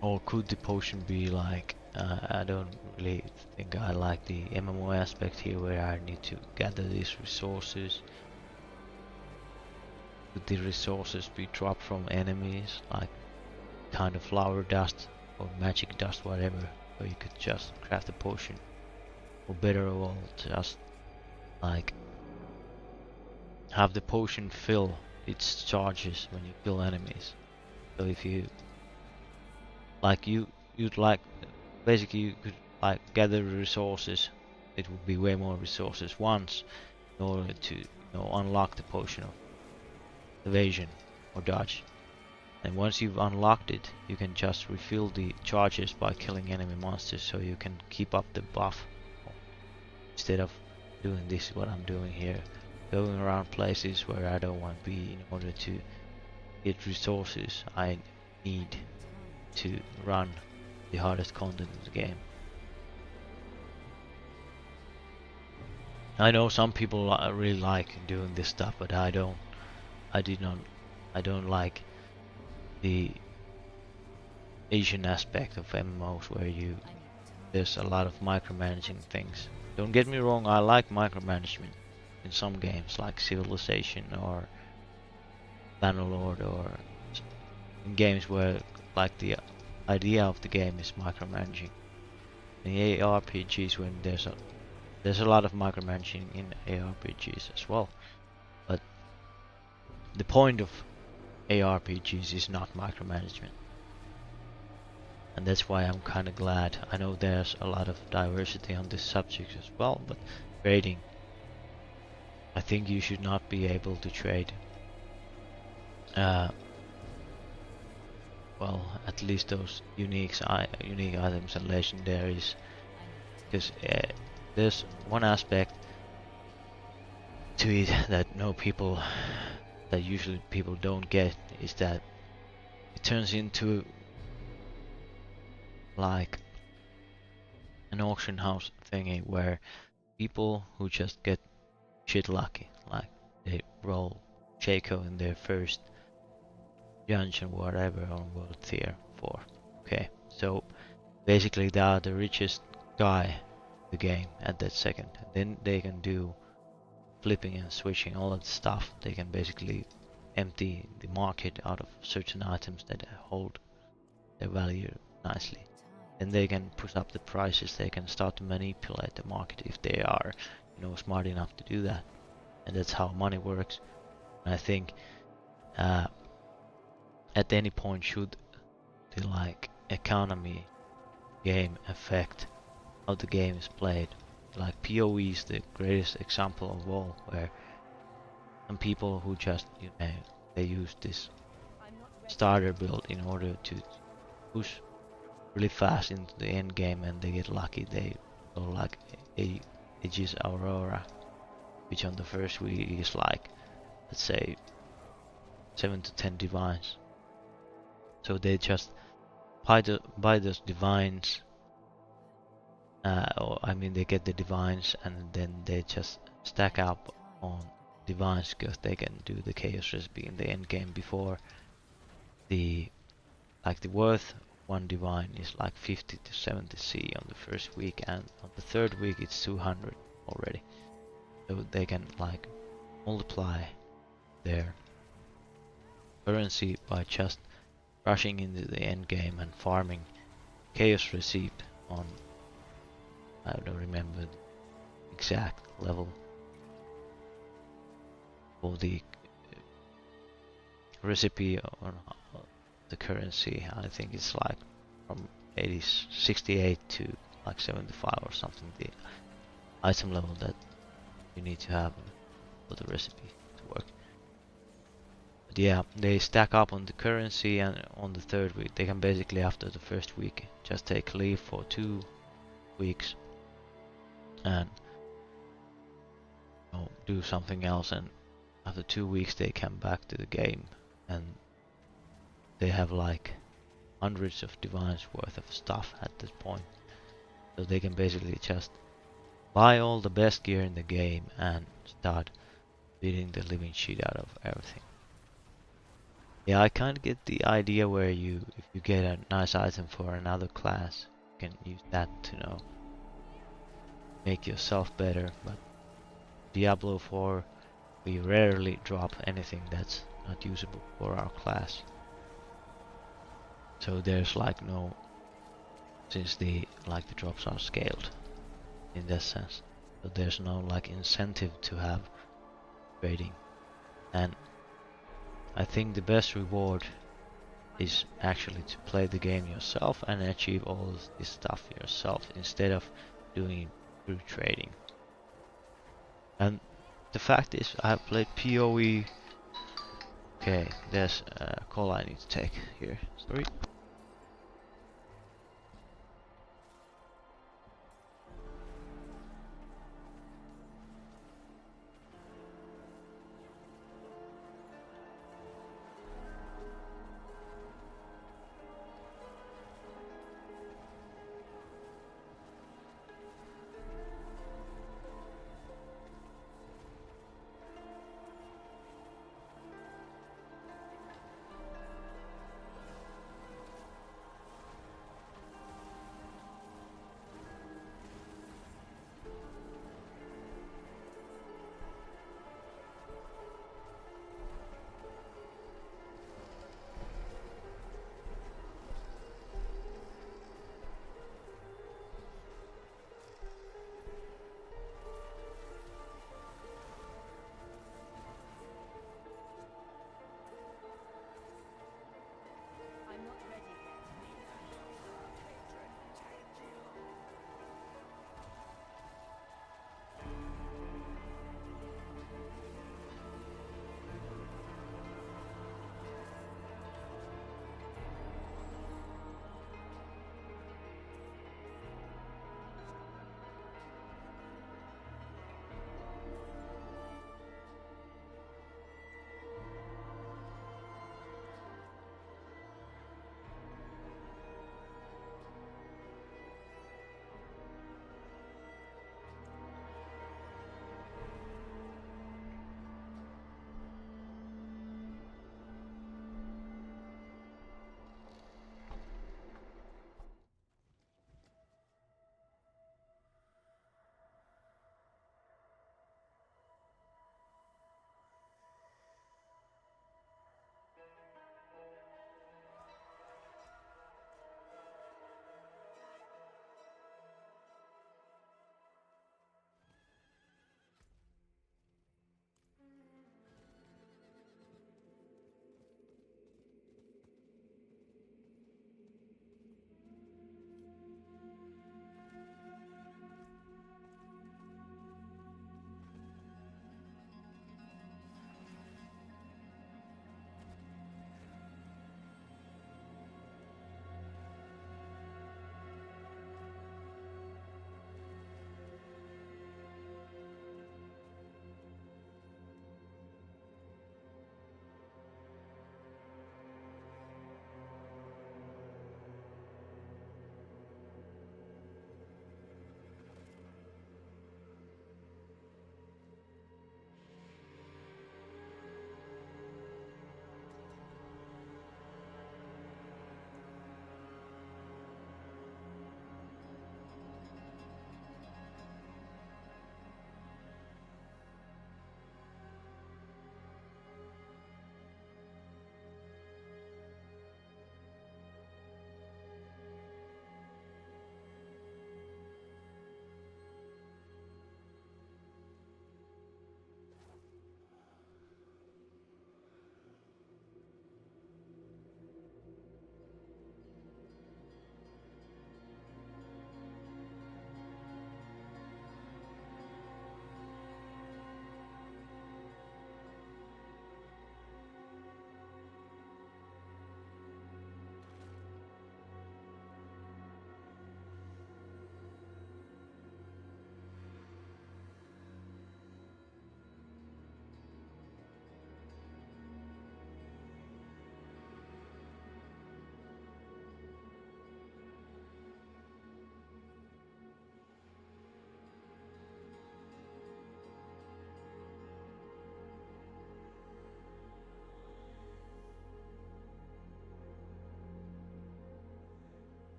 Or could the potion be like, I don't really think I like the MMO aspect here where I need to gather these resources. Could the resources be dropped from enemies, like kind of flower dust or magic dust, whatever, or you could just craft a potion? Or better of all, just like have the potion fill its charges when you kill enemies. So if you like you'd like basically you could like gather resources, it would be way more resources once in order to unlock the potion of evasion or dodge. And once you've unlocked it, you can just refill the charges by killing enemy monsters, so you can keep up the buff instead of doing this what I'm doing here, going around places where I don't want to be in order to get resources I need to run the hardest content in the game. I know some people really like doing this stuff, but I don't. I did not. I don't like the Asian aspect of MMOs where there's a lot of micromanaging things. Don't get me wrong, I like micromanagement in some games like Civilization or Bannerlord, or in games where like the idea of the game is micromanaging. In ARPGs, when there's a lot of micromanaging in ARPGs as well, but the point of ARPGs is not micromanagement, and that's why I'm kind of glad. I know there's a lot of diversity on this subject as well, but trading, I think you should not be able to trade well, at least those unique items and legendaries, because there's one aspect to it that that usually people don't get, is that it turns into like an auction house thingy where people who just get shit lucky, like they roll Shaco in their first dungeon, whatever, on World Tier 4. Okay, so basically they are the richest guy in the game at that second. And then they can do flipping and switching, all of the stuff. They can basically empty the market out of certain items that hold their value nicely. Then they can push up the prices. They can start to manipulate the market if they are, smart enough to do that. And that's how money works. And I think at any point should the like economy game affect how the game is played. Like PoE is the greatest example of all, where some people who just they use this starter build in order to push really fast into the end game, and they get lucky. They go like Aegis Aurora, which on the first week is like, let's say, 7 to 10 divines. So they just buy those divines, or I mean they get the divines and then they just stack up on divines, because they can do the chaos recipe in the end game before the worth one divine is like 50 to 70 C on the first week, and on the third week it's 200 already. So they can like multiply their currency by just rushing into the end game and farming chaos receipt on, I don't remember the exact level for the recipe on the currency. I think it's like from 68 to like 75 or something, the item level that you need to have for the recipe to work. But yeah, they stack up on the currency, and on the third week they can basically, after the first week, just take leave for 2 weeks and do something else, and after 2 weeks they come back to the game and they have like hundreds of divines worth of stuff at this point. So they can basically just buy all the best gear in the game and start beating the living shit out of everything. Yeah, I kind of get the idea where if you get a nice item for another class, you can use that to make yourself better. But Diablo 4, we rarely drop anything that's not usable for our class. So there's like no, since the drops are scaled in that sense. So there's no like incentive to have trading. And I think the best reward is actually to play the game yourself and achieve all this stuff yourself instead of doing it through trading. And the fact is, I have played PoE. Okay, there's a call I need to take here. Sorry.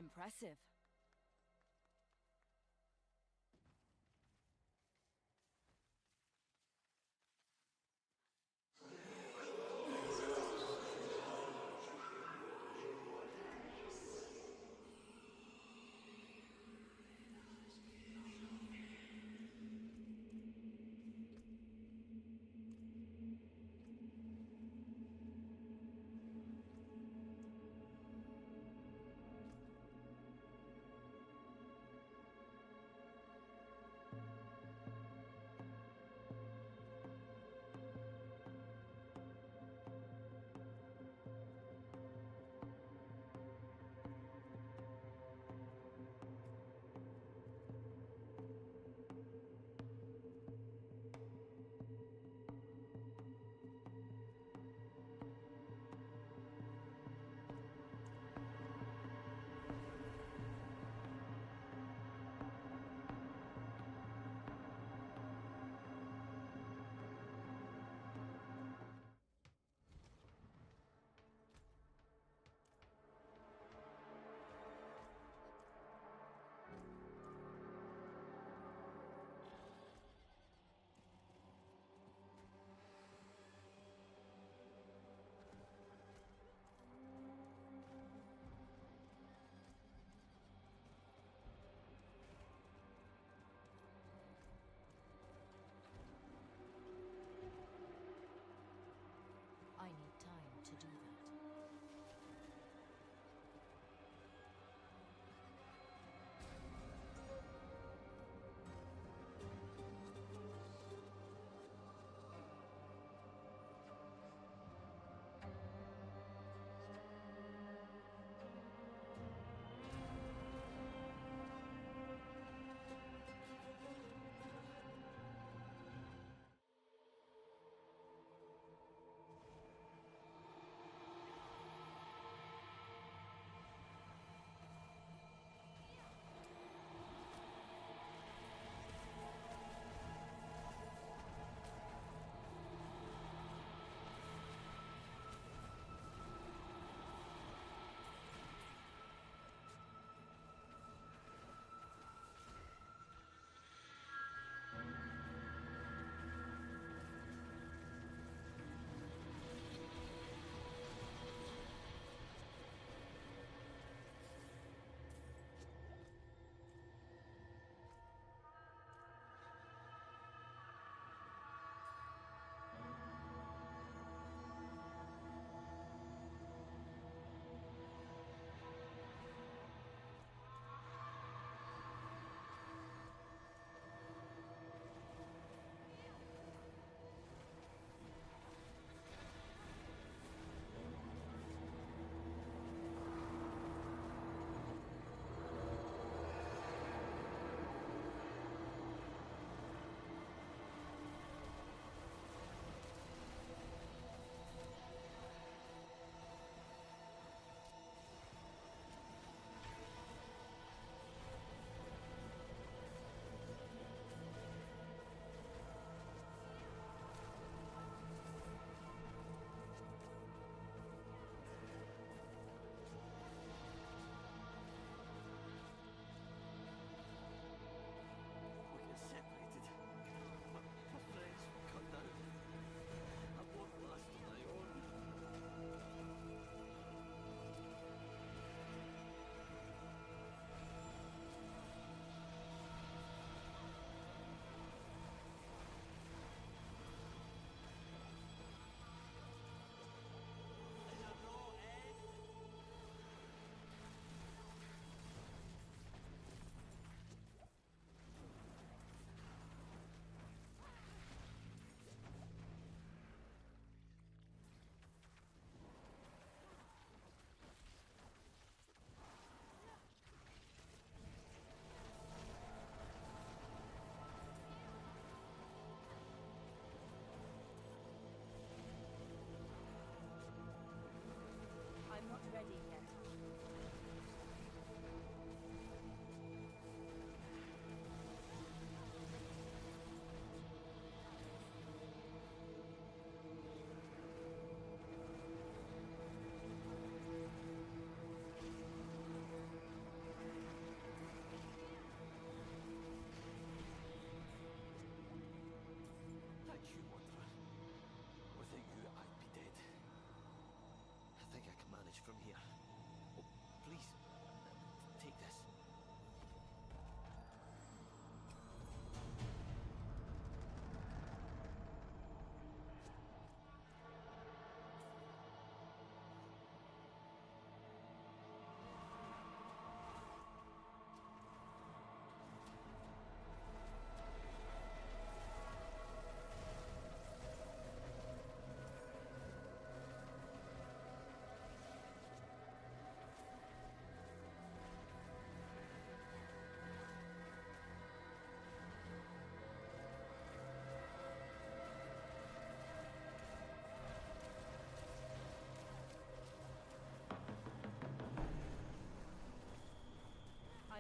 Impressive.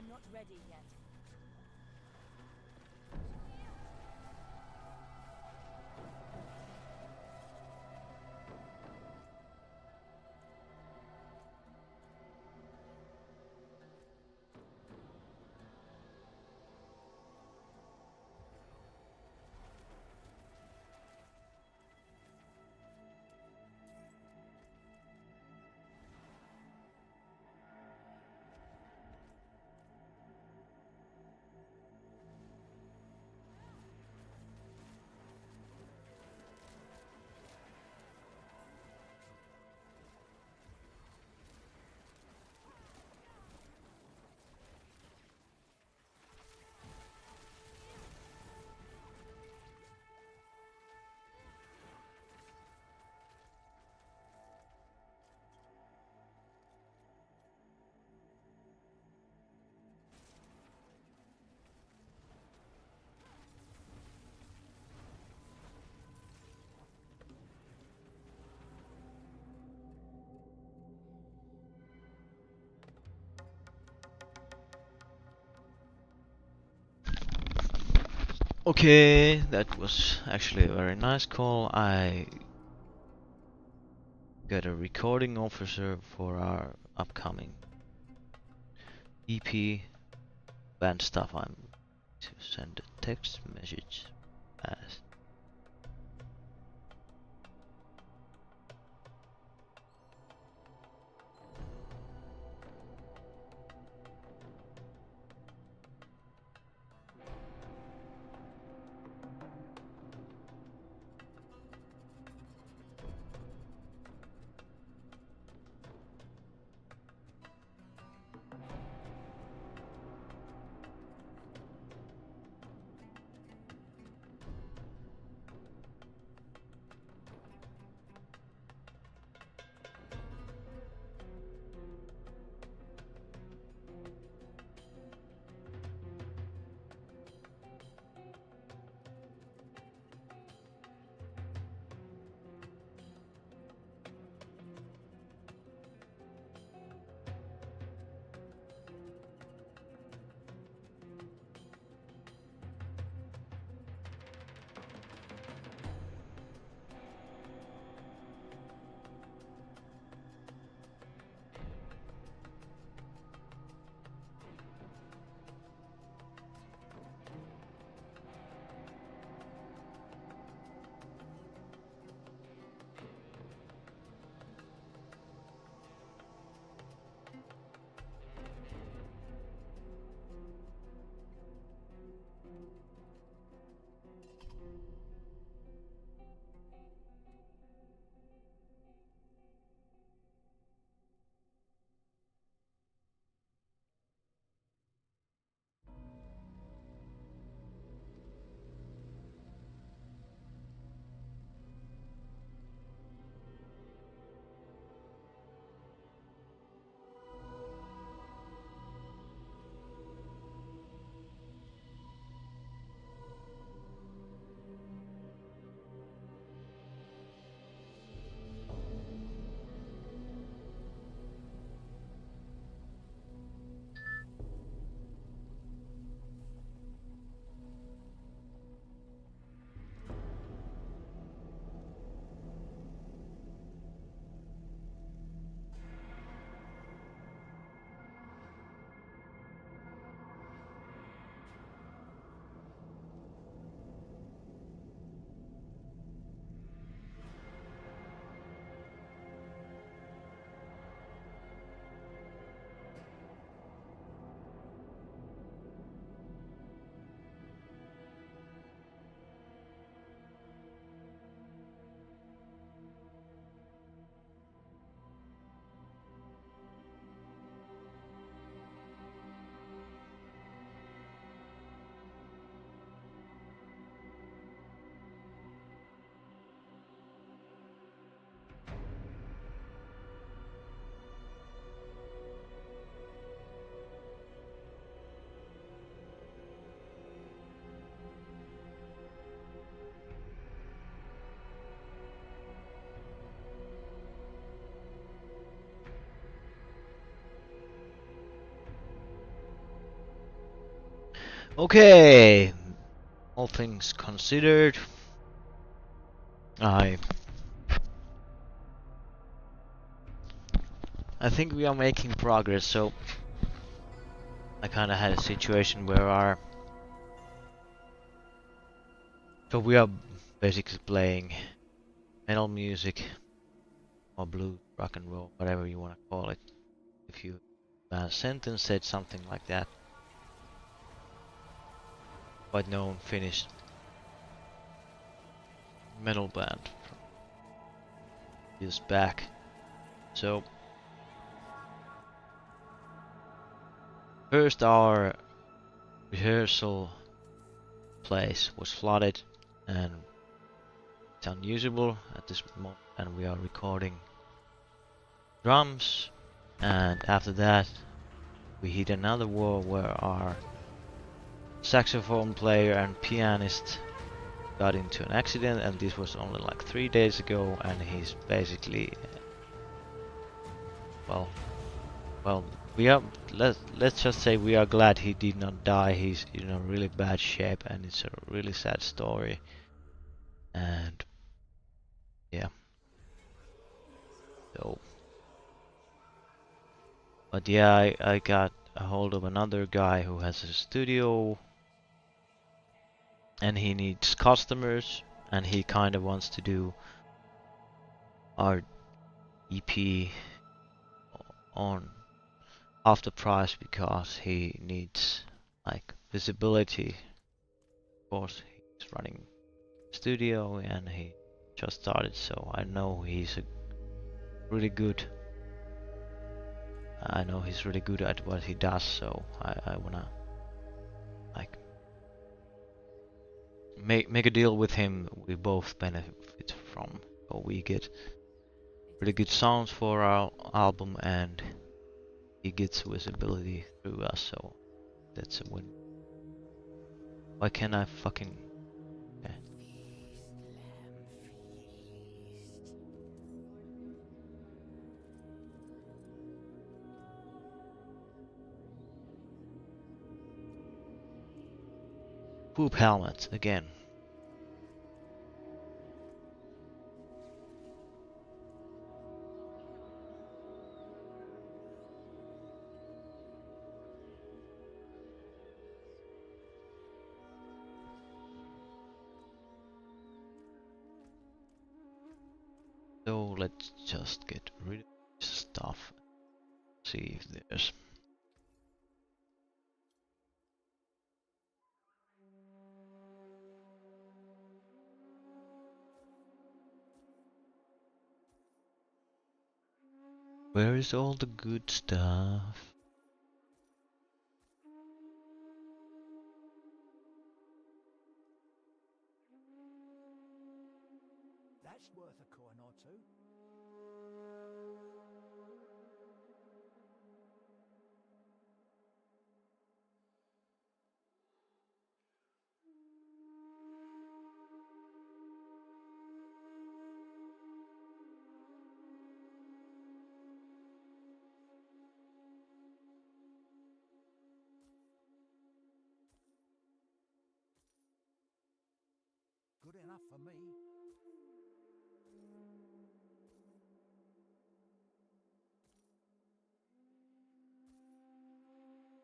I'm not ready yet. Okay, that was actually a very nice call. I got a recording officer for our upcoming EP band stuff. I'm to send a text message as Okay, all things considered, I I think we are making progress. So I kind of had a situation where we are basically playing metal music or blues, rock and roll, whatever you want to call it. If you sentence said something like that, quite known Finnish metal band from years back. So first our rehearsal place was flooded and it's unusable at this moment, and we are recording drums, and after that we hit another wall where our saxophone player and pianist got into an accident, and this was only like 3 days ago, and he's basically well well we are let's just say we are glad he did not die. He's in a really bad shape and it's a really sad story. And yeah, so but yeah, I got a hold of another guy who has a studio and he needs customers, and he kind of wants to do our EP on half the price because he needs like visibility. Of course, he's running studio and he just started, so I know he's a really good. I know he's really good at what he does, so I wanna like make a deal with him we both benefit from. So we get really good sounds for our album and he gets visibility through us, so that's a win. Why can't I fucking... Okay. Poop helmet again. So let's just get rid of this stuff. See if there's... Where is all the good stuff? That's worth a coin or two. Good enough for me.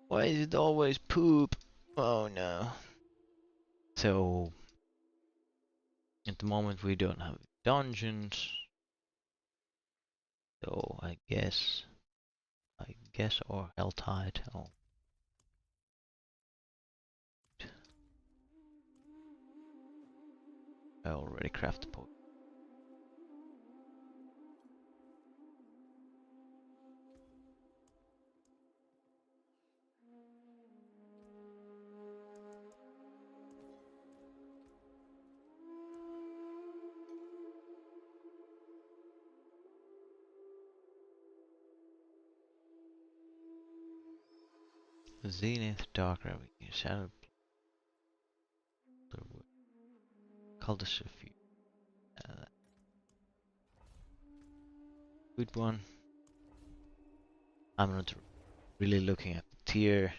Why is it always poop? Oh no. So at the moment we don't have dungeons. So I guess or Helltide. Oh, I already crafted potion. Zenith, Dark Ravine, Shadow, Cultist of Fear. Good one. I'm not really looking at the tier.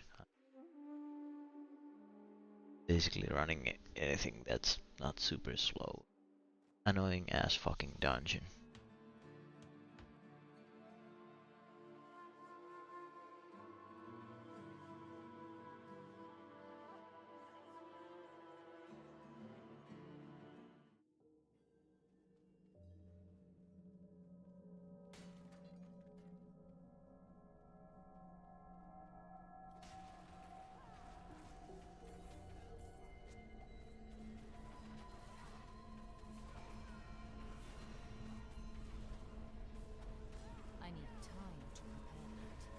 basically running anything that's not super slow. Annoying ass fucking dungeon. I need time to prepare that.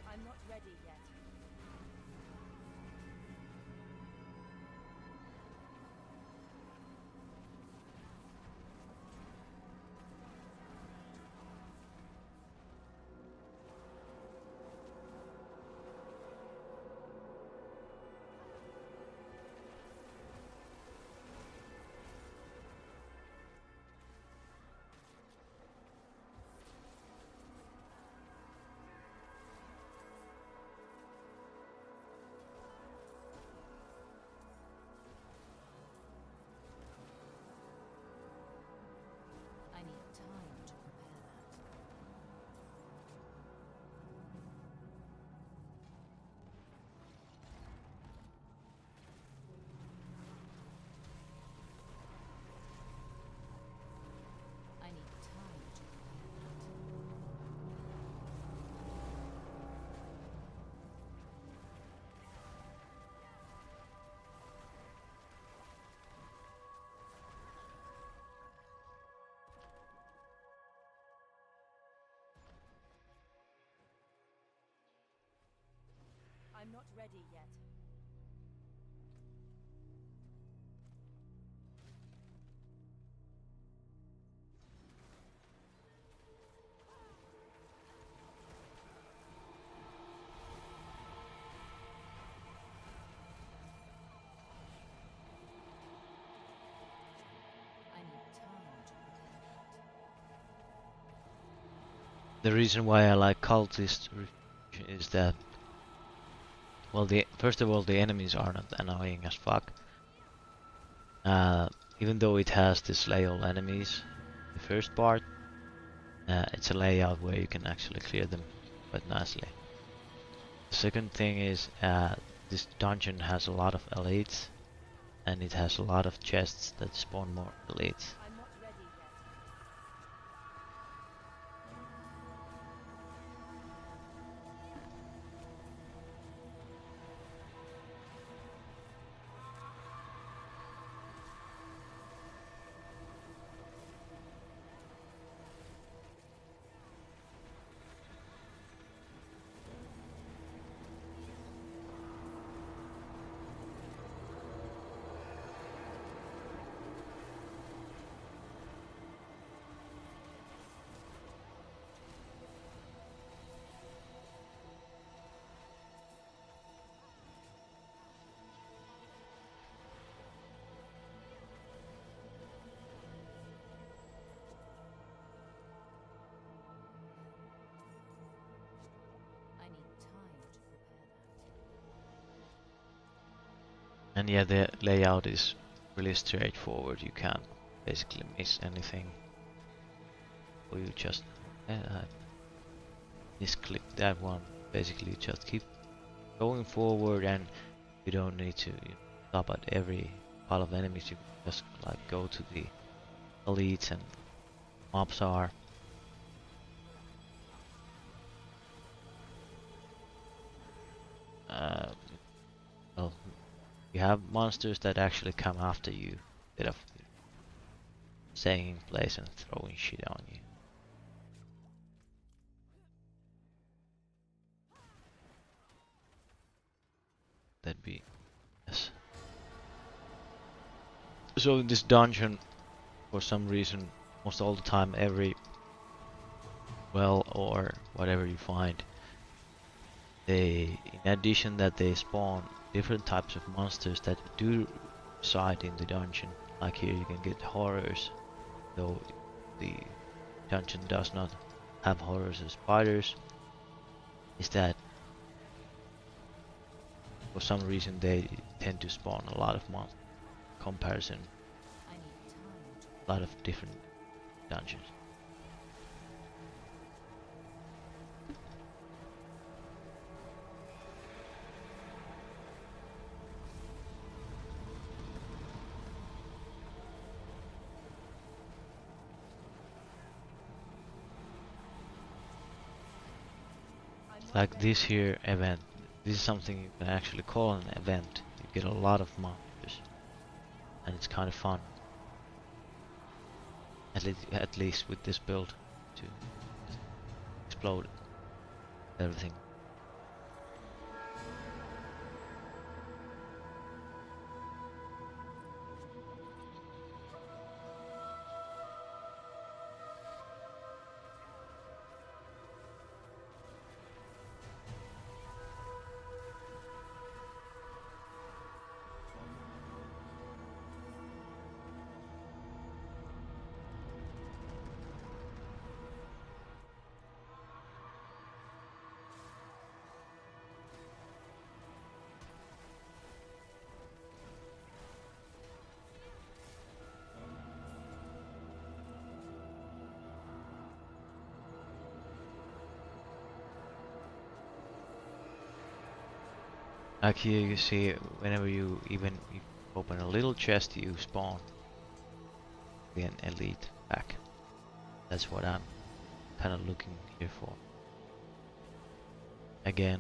I'm not ready yet. I need time to prepare that. I need time to prepare that. I'm not ready yet. I need time to prepare that. The reason why I like cultist is that, well, first of all, the enemies are not annoying as fuck. Even though it has to slay all enemies, the first part, it's a layout where you can actually clear them quite nicely. The second thing is, this dungeon has a lot of elites, and it has a lot of chests that spawn more elites. I'm not ready yet. I need time to prepare that. And yeah, the layout is really straightforward. You can't basically miss anything. Or you just misclick that one. Basically, you just keep going forward, and you don't need to stop at every pile of enemies. You just like go to the elites and mobs are. Well, you have monsters that actually come after you instead of staying in place and throwing shit on you. That'd be yes. So in this dungeon, for some reason, most all the time, every well or whatever you find, they, in addition that they spawn different types of monsters that do reside in the dungeon. Like here you can get horrors, though the dungeon does not have horrors or spiders, is that for some reason they tend to spawn a lot of monsters in comparison, I need time to a lot of different dungeons. Like this here event, this is something you can actually call an event. You get a lot of monsters, and it's kind of fun. At least with this build, to just explode everything. Like here you see, whenever you open a little chest, you spawn an elite pack. That's what I'm kind of looking here for. Again,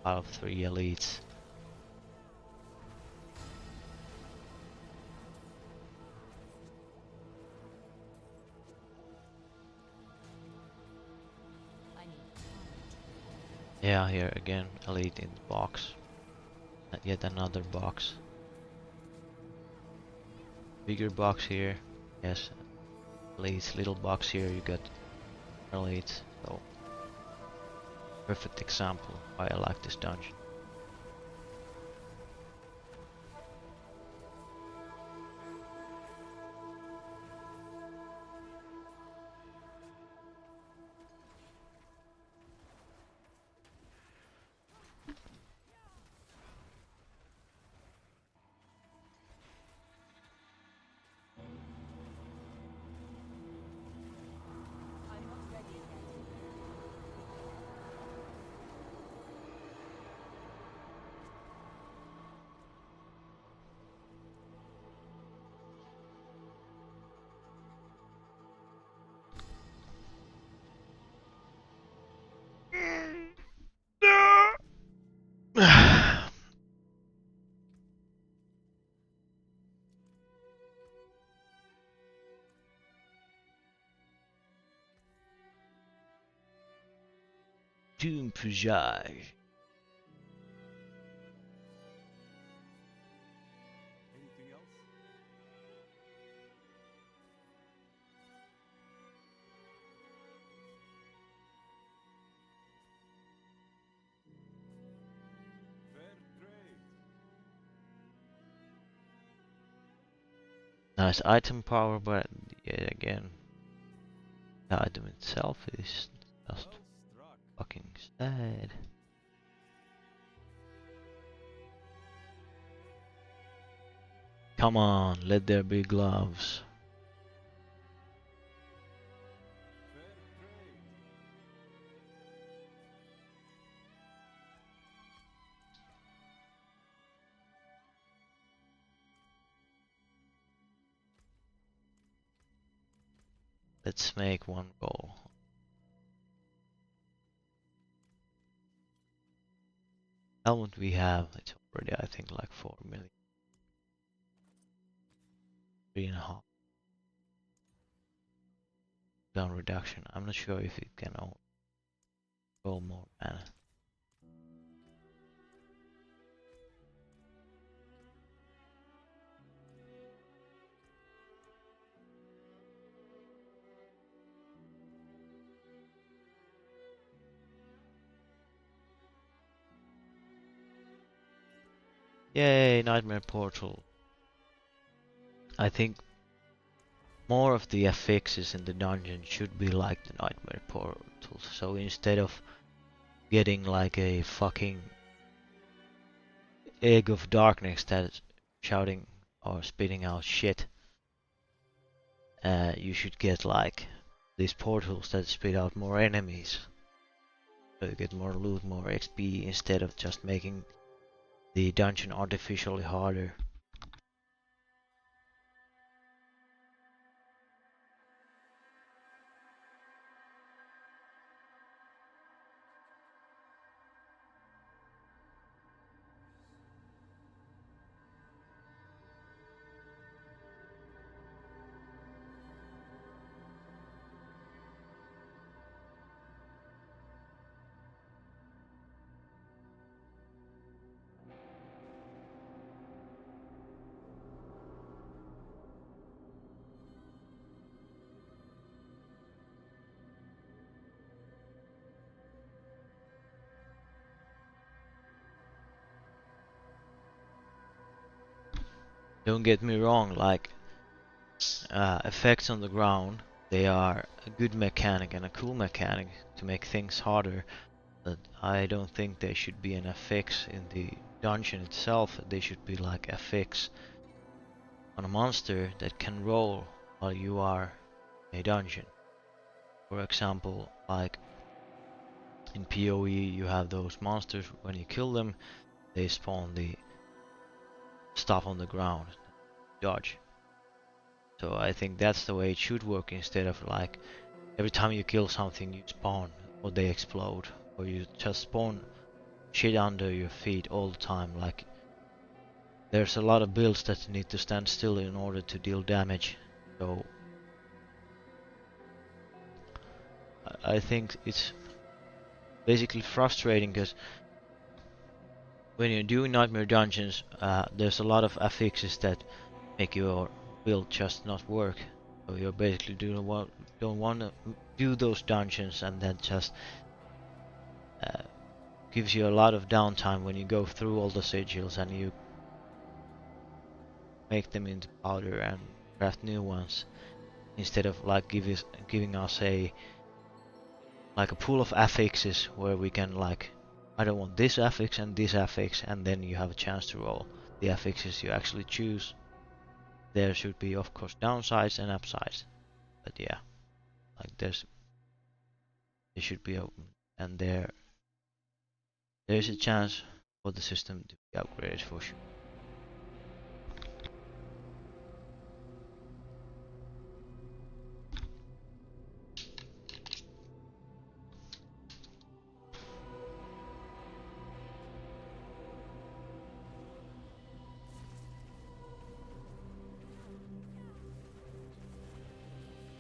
out of 3 elites. I need time to Yeah, here again, elite in the box. Yet another box. Bigger box here. Yes, elites. Little box here, you got elites. So, perfect example why I like this dungeon. I'm not ready yet. Doom Pujai. Anything else? Fair trade. Nice item power, but yet again, the item itself is just Well struck. fucking sad. Come on, let there be gloves. Fair trade. Let's make one goal. Helmet we have, it's already I think like 4 million. 3.5. Down reduction. I'm not sure if it can go more mana. Yay, Nightmare Portal. I think more of the affixes in the dungeon should be like the Nightmare Portals. So instead of getting like a fucking egg of darkness that's shouting or spitting out shit, you should get like these portals that spit out more enemies. So you get more loot, more XP instead of just making the dungeon artificially harder. Don't get me wrong, like effects on the ground, they are a good mechanic and a cool mechanic to make things harder, but I don't think they should be an affix in the dungeon itself. They should be like affix on a monster that can roll while you are in a dungeon. For example, like in PoE you have those monsters, when you kill them, they spawn the stuff on the ground, dodge. So I think that's the way it should work, instead of like every time you kill something you spawn or they explode, or you just spawn shit under your feet all the time. Like there's a lot of builds that need to stand still in order to deal damage. So I think it's basically frustrating because when you're doing nightmare dungeons, there's a lot of affixes that make your build just not work. So you're basically don't want to do those dungeons, and then just uh, gives you a lot of downtime when you go through all the sigils and you make them into powder and craft new ones, instead of like giving us a like a pool of affixes where we can like, I don't want this affix and this affix, and then you have a chance to roll the affixes you actually choose. There should be of course downsides and upsides, but yeah, like there should be open, and there's a chance for the system to be upgraded for sure.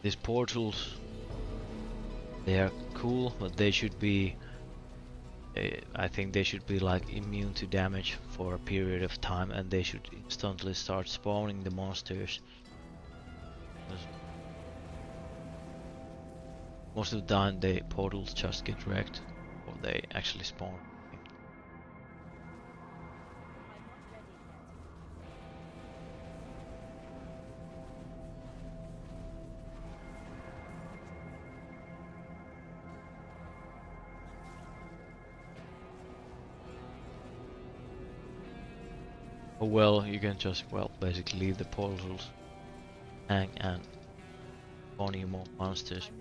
These portals, they are cool, but they should be, I think they should be like immune to damage for a period of time, and they should instantly start spawning the monsters. Most of the time the portals just get wrecked, or they actually spawn. Or well, you can just, well, basically leave the portals hang and spawn you more monsters.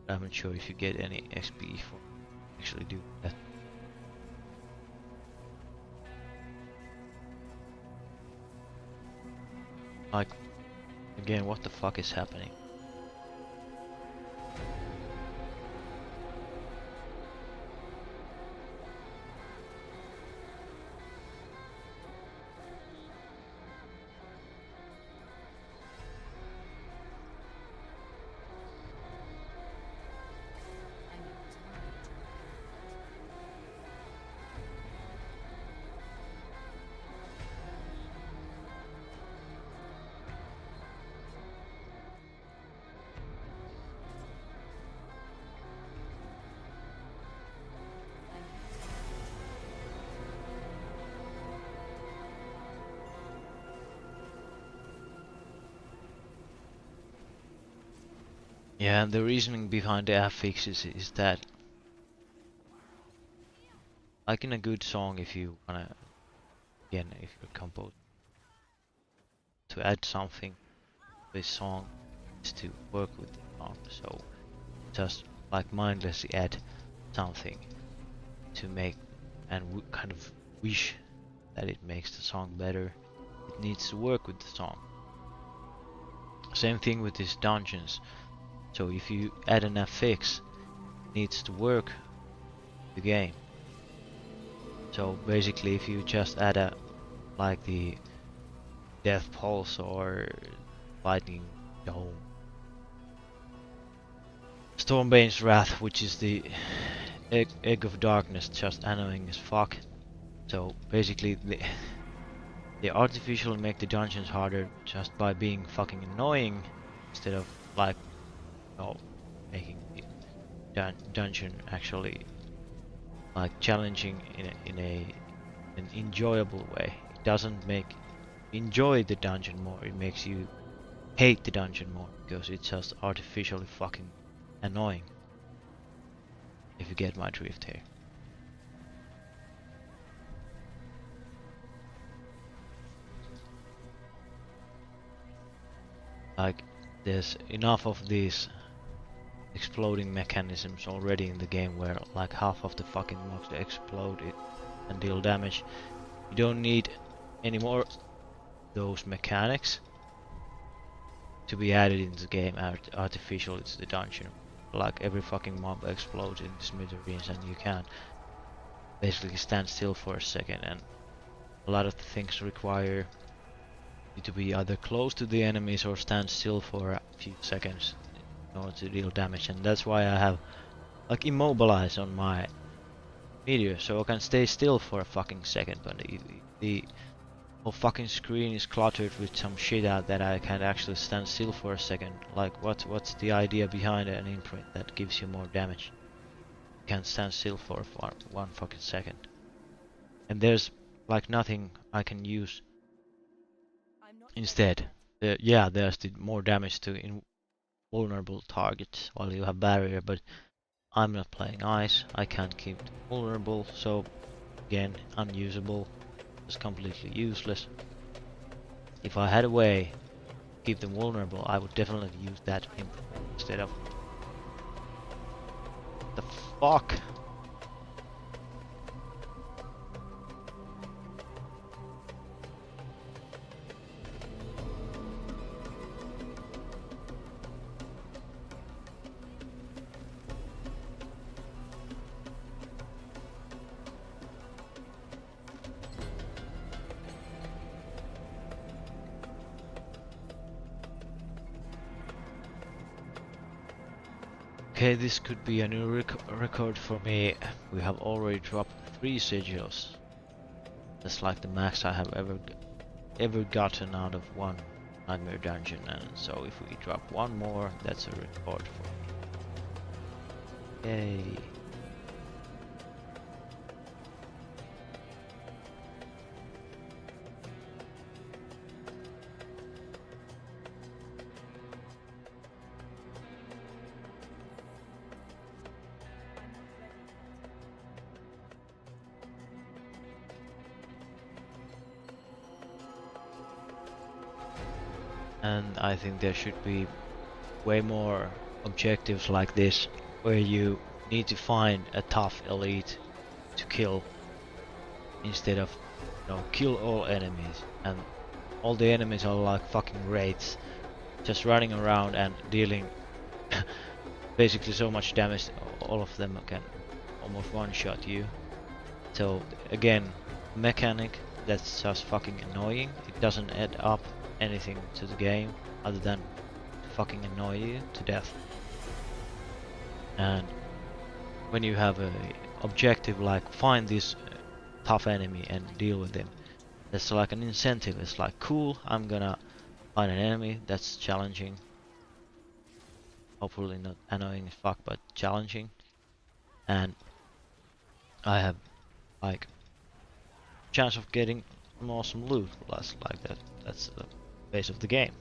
I'm not sure if you get any XP for actually doing that. Like, again, what the fuck is happening? Yeah, and the reasoning behind the affixes is that, like in a good song, if you wanna, again, if you're composed to add something to this song, is to work with the song. So just like mindlessly add something to make and kind of wish that it makes the song better. It needs to work with the song. Same thing with these dungeons. So if you add an affix, it needs to work the game. So basically, if you just add a like the death pulse or lightning dome, Stormbane's wrath, which is the egg of darkness, just annoying as fuck. So basically, they artificially make the dungeons harder just by being fucking annoying instead of like, oh, making the dungeon actually like challenging in an enjoyable way. It doesn't make you enjoy the dungeon more. It makes you hate the dungeon more because it's just artificially fucking annoying. If you get my drift here. Like, there's enough of these exploding mechanisms already in the game where like half of the fucking mobs explode it and deal damage. You don't need any more those mechanics to be added into the game artificially to the dungeon. Like every fucking mob explodes in smithereens and you can basically stand still for a second, and a lot of the things require you to be either close to the enemies or stand still for a few seconds in order to deal damage, and that's why I have like immobilize on my meteor so I can stay still for a fucking second when the whole fucking screen is cluttered with some shit out that I can't actually stand still for a second. Like what's the idea behind an imprint that gives you more damage? You can't stand still for one fucking second. And there's like nothing I can use instead. Yeah, there's the more damage to invulnerable targets while you have barrier, but I'm not playing ice. I can't keep them vulnerable, so again, unusable. It's completely useless. If I had a way to keep them vulnerable, I would definitely use that instead of the fuck. Okay, this could be a new record for me. We have already dropped 3 sigils. That's like the max I have ever gotten out of one nightmare dungeon, and so if we drop one more, that's a record for me. Yay. And I think there should be way more objectives like this, where you need to find a tough elite to kill instead of, kill all enemies. And all the enemies are like fucking wraiths, just running around and dealing basically so much damage. All of them can almost one-shot you. So again, mechanic that's just fucking annoying. It doesn't add up anything to the game other than to fucking annoy you to death. And when you have a objective like find this tough enemy and deal with him, that's like an incentive. It's like, cool, I'm gonna find an enemy that's challenging, hopefully not annoying as fuck, but challenging, and I have like chance of getting some awesome loot. Plus, like that's the base of the game.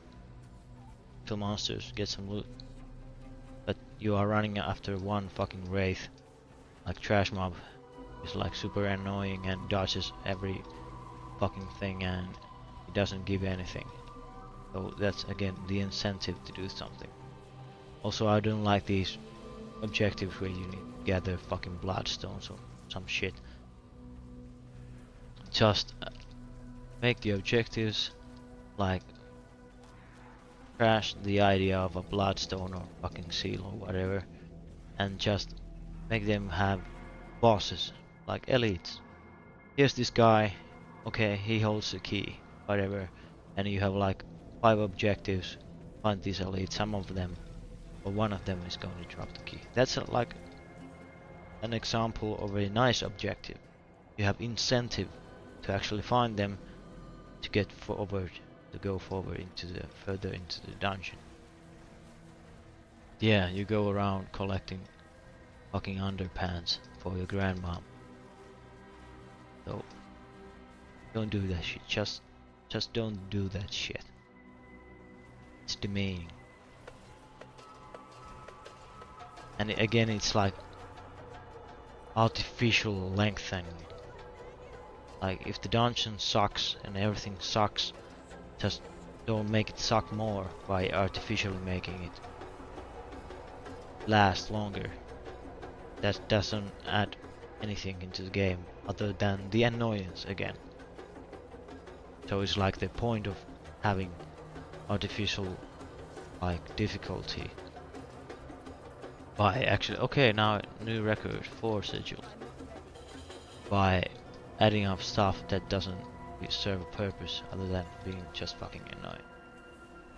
Kill monsters, get some loot. but you are running after one fucking wraith, like trash mob is like super annoying and dodges every fucking thing and it doesn't give anything. So that's again the incentive to do something. Also, I don't like these objectives where you need to gather fucking bloodstones or some shit. Just make the objectives like trash the idea of a bloodstone or fucking seal or whatever, and just make them have bosses like elites. Here's this guy, okay, he holds the key, whatever, and you have like 5 objectives. Find these elites, some of them or one of them is going to drop the key. That's like an example of a nice objective. You have incentive to actually find them, to get forward, to go forward into the further into the dungeon. Yeah, you go around collecting fucking underpants for your grandmom. So don't do that shit. Just don't do that shit. It's demeaning. And again, it's like artificial lengthening. Like if the dungeon sucks and everything sucks, just don't make it suck more by artificially making it last longer. That doesn't add anything into the game other than the annoyance again. So it's like the point of having artificial like difficulty by actually, okay, now new record 4 schedule, by adding up stuff that doesn't serve a purpose other than being just fucking annoying.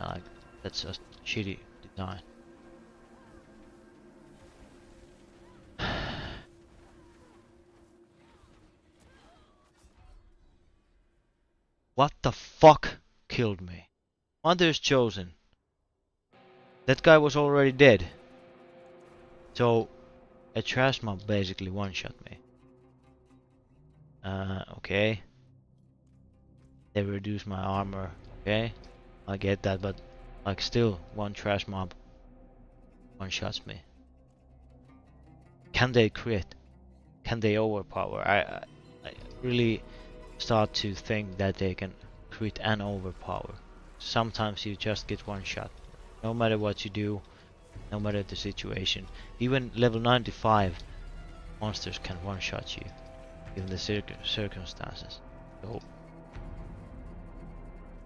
Like that's just shitty design. What the fuck killed me? Mother's Chosen. That guy was already dead. So a trash mob basically one-shot me. Okay. They reduce my armor. Okay, I get that, but like still, one trash mob one-shots me. Can they crit? Can they overpower? I really start to think that they can crit and overpower. Sometimes you just get one shot. No matter what you do, no matter the situation. Even level 95 monsters can one-shot you, given the circumstances. So,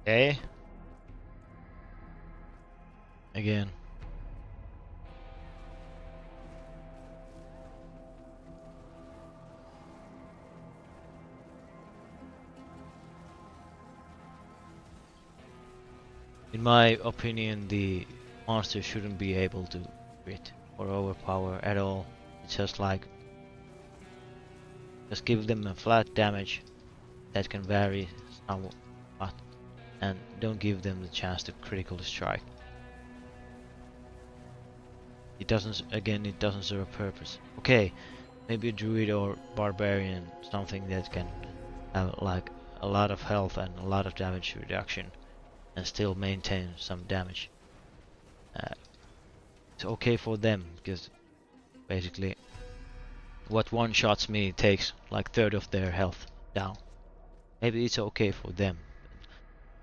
okay. Again. In my opinion, the monster shouldn't be able to crit or overpower at all. It's just like, just give them a flat damage that can vary somewhat, and don't give them the chance to critically strike. It doesn't, again, it doesn't serve a purpose. Okay, maybe a druid or barbarian, something that can have like a lot of health and a lot of damage reduction and still maintain some damage. It's okay for them because basically what one shots me takes like third of their health down. Maybe it's okay for them.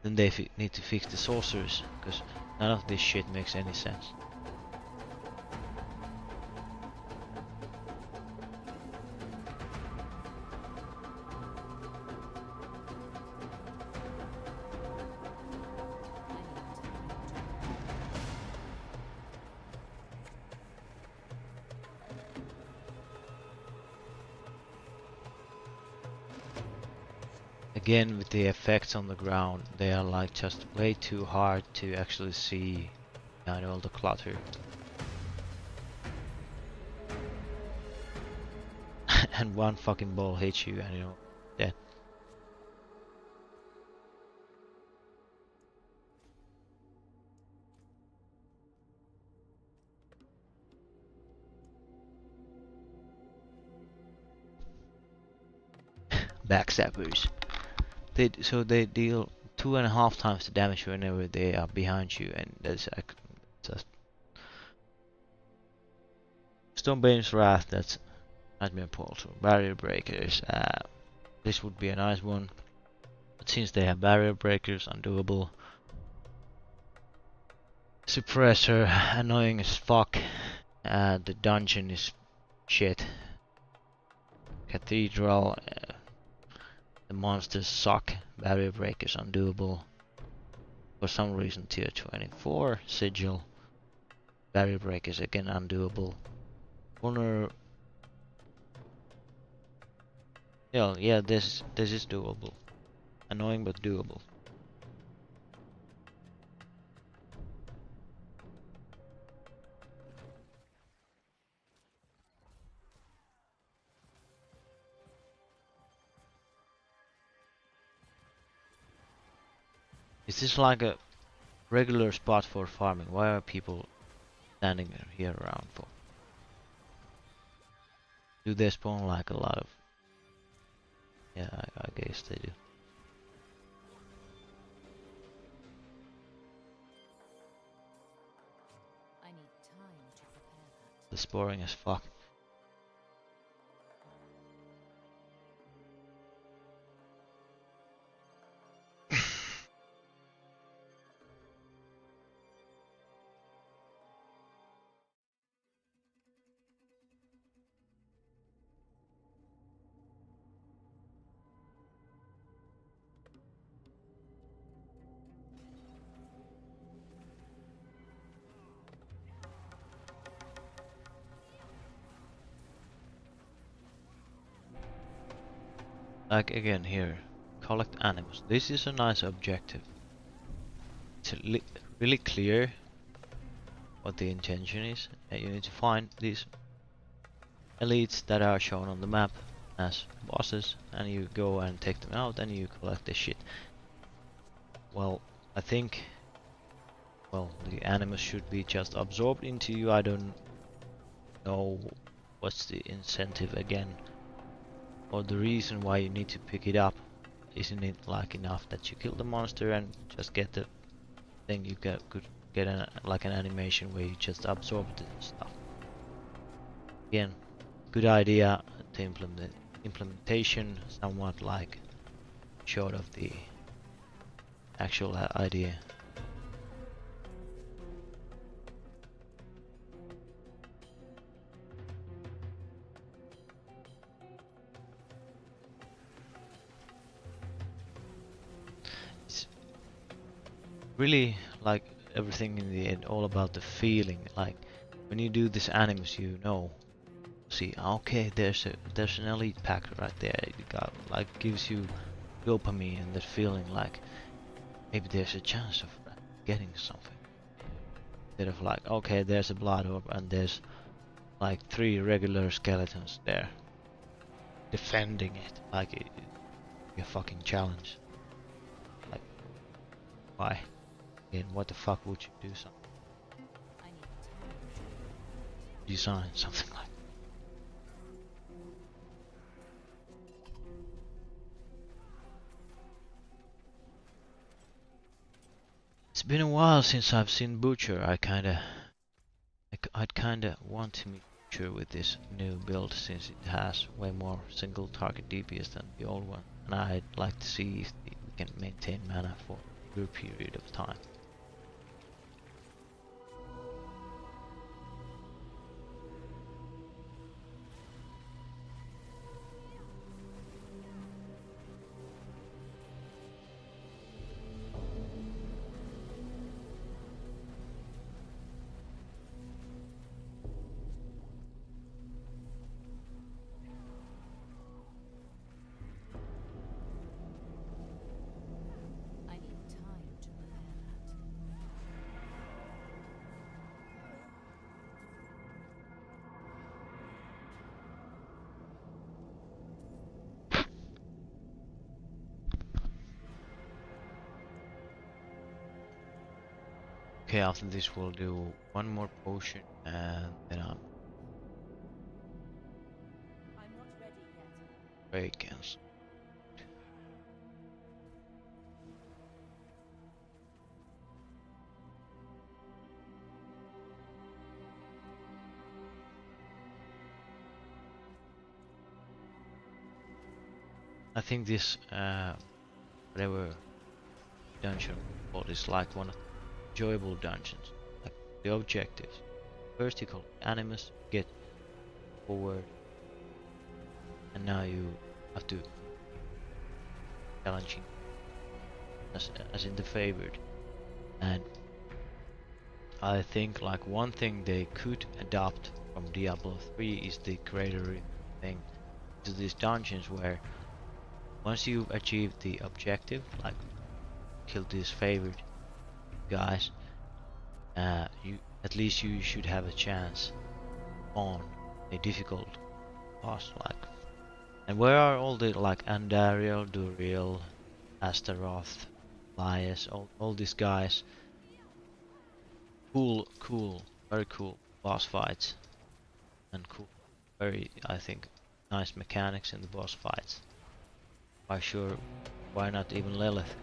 Then they need to fix the sorceress, because none of this shit makes any sense. Again, with the effects on the ground, they are like just way too hard to actually see behind all the clutter. And one fucking ball hits you and you're dead. Backstabbers. So they deal 2.5 times the damage whenever they are behind you, and that's just Stonebane's Wrath, that's Nightmare Portal. Barrier Breakers, this would be a nice one. But since they have Barrier Breakers, undoable. Suppressor, annoying as fuck. The dungeon is shit. Cathedral, the monsters suck. Barrier Breakers, undoable. For some reason tier 24. Sigil. Barrier Breakers, again undoable. Honor. Yeah, this is doable. Annoying but doable. Is this like a regular spot for farming? Why are people standing here around for? Do they spawn like a lot of? Yeah, I guess they do. I need time to prepare that. It's boring as fuck. Like again here, collect animals. This is a nice objective. It's really clear what the intention is. You need to find these elites that are shown on the map as bosses, and you go and take them out and you collect the shit. Well, I think, well, the animals should be just absorbed into you. I don't know what's the incentive again, or the reason why you need to pick it up. Isn't it like enough that you kill the monster and just get the thing? You could get like an animation where you just absorb the stuff. Again, good idea. The implementation somewhat like short of the actual idea. It's really like everything in the end all about the feeling. Like when you do this animus, you know, see, okay, there's an elite pack right there. It got like gives you dopamine and that feeling like maybe there's a chance of getting something. Instead of like, okay, there's a blood orb and there's like 3 regular skeletons there defending it like it be a fucking challenge. Like, why? Again, what the fuck would you do something? I need time to Design something like. It's been a while since I've seen Butcher. I'd kinda want to meet Butcher with this new build since it has way more single target DPS than the old one, and I'd like to see if we can maintain mana for a good period of time. I need time to prepare that. Okay, after this we'll do one more potion and then I'm I'm not ready yet. break and I think this whatever dungeon called is like one of the enjoyable dungeons. Like the objectives. First you call animus, get forward, and now you have to challenging as in the favored. And I think like one thing they could adopt from Diablo 3 is the greater thing to these dungeons where once you've achieved the objective, like kill these favored guys, you at least you should have a chance on a difficult boss like. And where are all the like Andariel, Duriel, Astaroth, Lias, all these guys? Cool, very cool boss fights and cool, very I think nice mechanics in the boss fights. Why sure, why not even Lilith?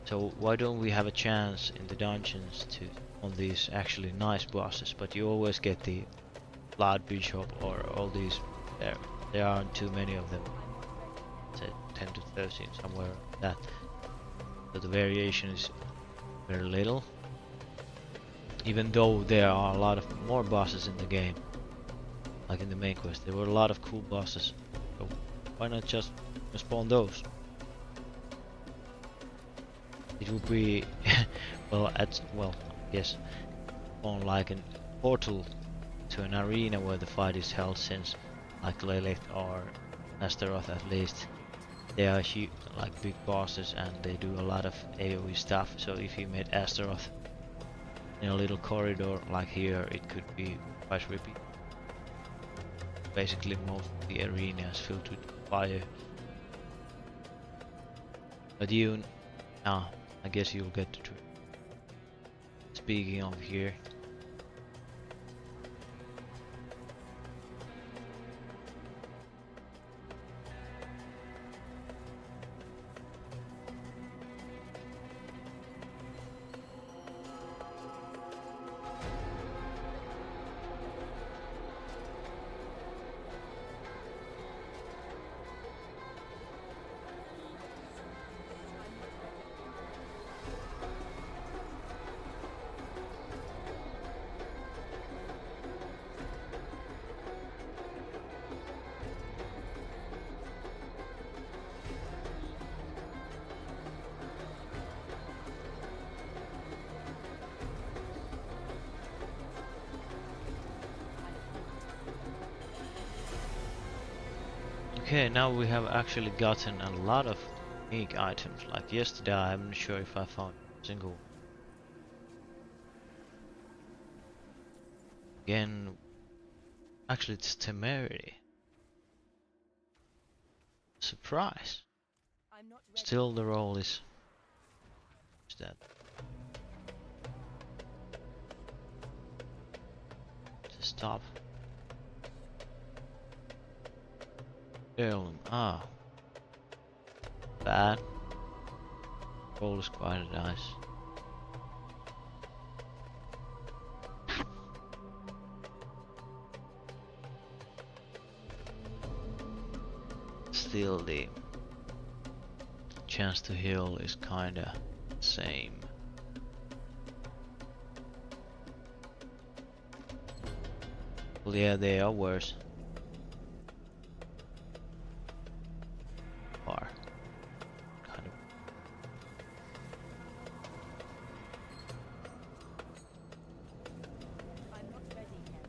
So why don't we have a chance in the dungeons to on these actually nice bosses? But you always get the Blood Bishop or all these. There aren't too many of them. Say 10 to 13 somewhere like that. So the variation is very little. Even though there are a lot of more bosses in the game, like in the main quest, there were a lot of cool bosses. So why not just spawn those? It would be well, yes, on like a portal to an arena where the fight is held, since like Lilith or Astaroth at least, they are like big bosses and they do a lot of AoE stuff. So if you made Astaroth in a little corridor like here, it could be quite rippy. Basically most of the arena is filled with fire. But you, I guess you'll get to try. Speaking of here, okay, now we have actually gotten a lot of unique items. Like yesterday, I'm not sure if I found a single. Again, actually it's temerity. Surprise. I'm not ready. Still the roll is that. To stop. Heirloom, bad. Roll is quite nice. Still the chance to heal is kinda same. Well, yeah, they are worse. Are kind of. I'm not ready yet.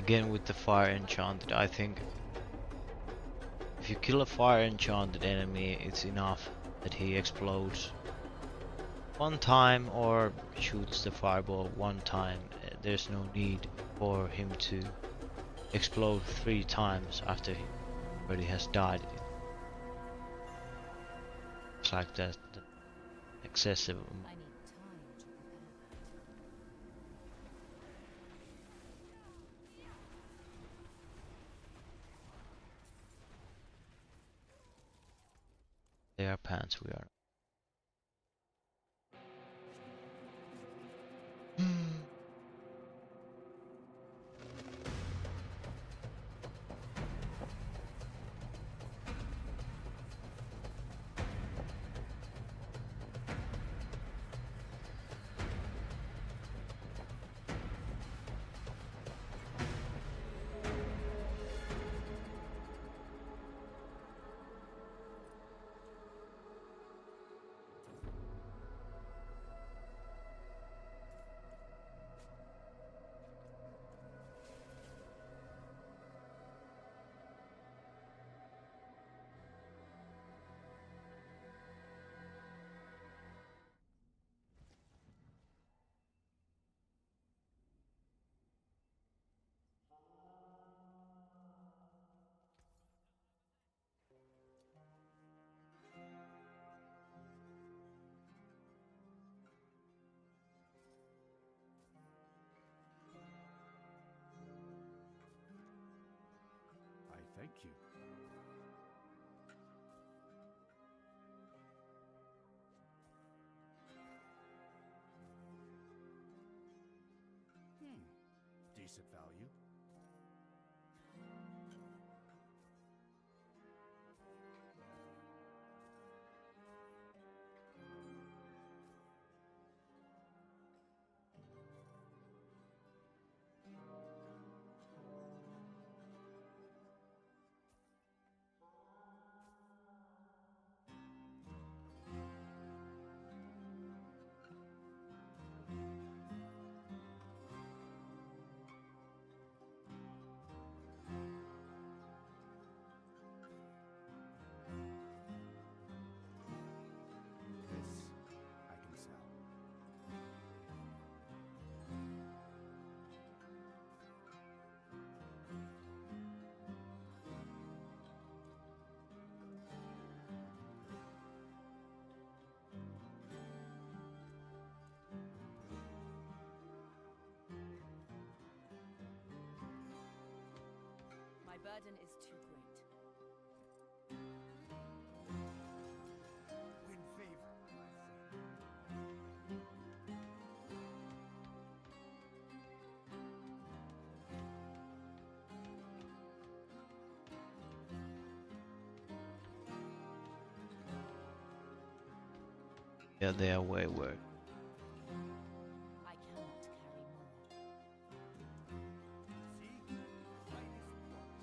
Again with the fire enchanted, I think if you kill a fire enchanted enemy, it's enough that he explodes one time or shoots the fireball one time. There's no need for him to explode 3 times after he already has died. It's like that excessive. I need time to prepare that. They are pants, we are. I thank you. Decent value. This I can sell. My burden is too great. Win favor, my friend. Yeah, they are way worse. I cannot carry more. See? Finest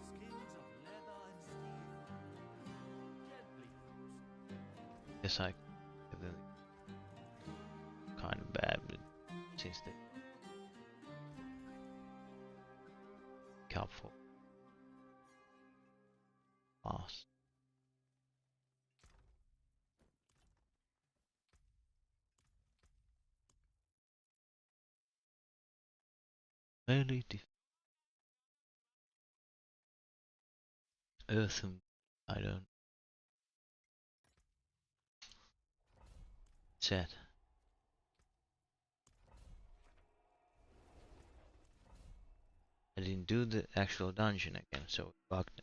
skins of leather and steel. Gently used. Yes, I kind of bad, but since they cup for us. Really earthen, I don't set. I didn't do the actual dungeon again, so it bugged.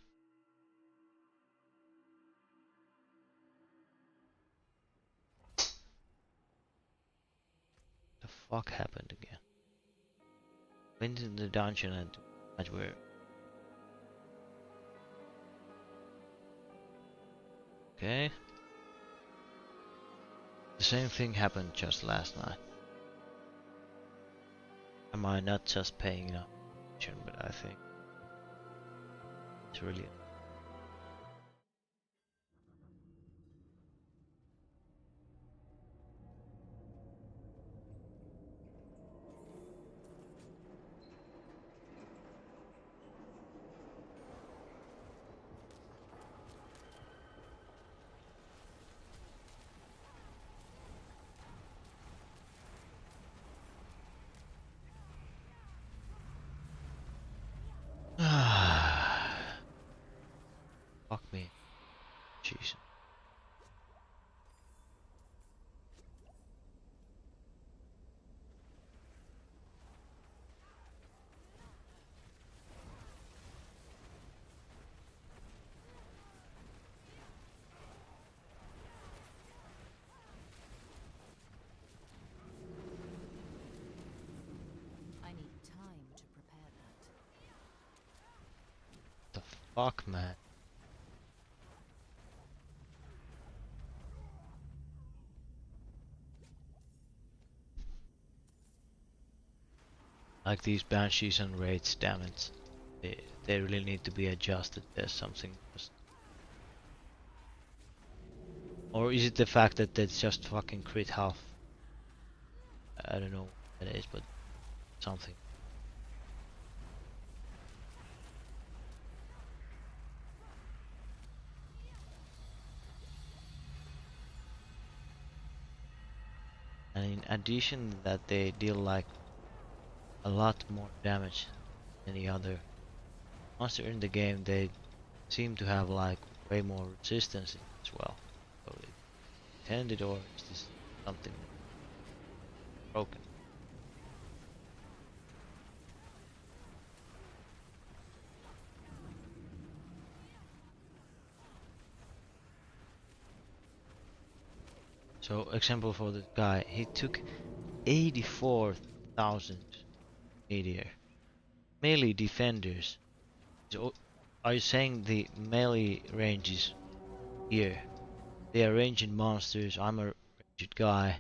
The fuck happened again? Went in the dungeon and that were okay. The same thing happened just last night. Am I not just paying enough attention, but I think it's really fuck, man? Like these banshees and raids, damn it. They really need to be adjusted. There's something just... Or is it the fact that it's just fucking crit half? I don't know what it is, but something. And in addition that they deal like a lot more damage than the other monster in the game, they seem to have like way more resistance as well. So it intended, or is this something broken? So example for this guy, he took 84,000 meteor. Melee defenders. So are you saying the melee ranges here? They are ranged monsters, I'm a ranged guy.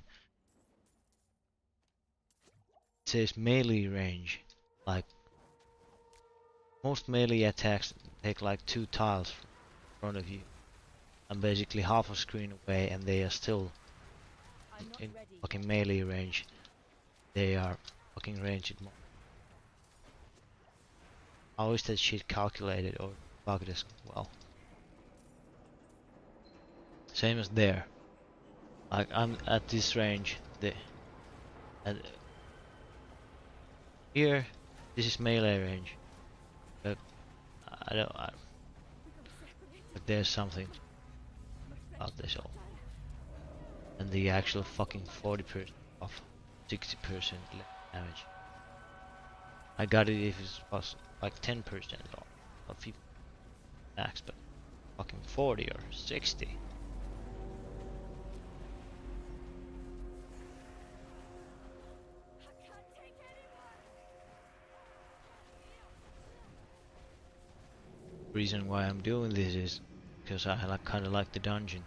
It says melee range. Like most melee attacks take like 2 tiles in front of you. I'm basically half a screen away and they are still I'm not in ready fucking yet. melee range. They are fucking ranged. How is that shit calculated or bugged as well? Same as there. Like I'm at this range. And here, this is melee range. But I don't. But there's something about this all. And the actual fucking 40% off, 60% less damage. I got it if it was like 10% or 50 max, but fucking 40 or 60. Reason why I'm doing this is because I like kind of like the dungeon.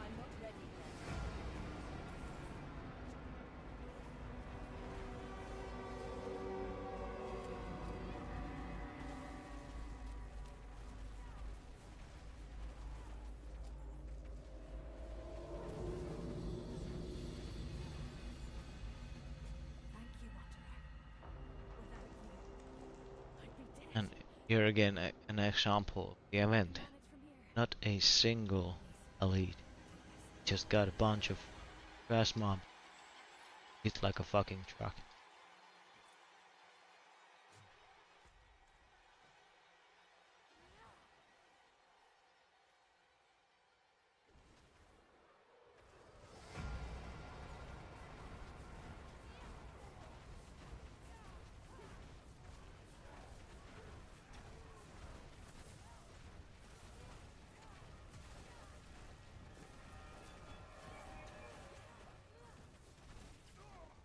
I'm not ready yet. Thank you, Wanderer. Without you, I'd be dead. And here again an example of the event. Manage from here. Not a single elite. Just got a bunch of grass mob hit like a fucking truck.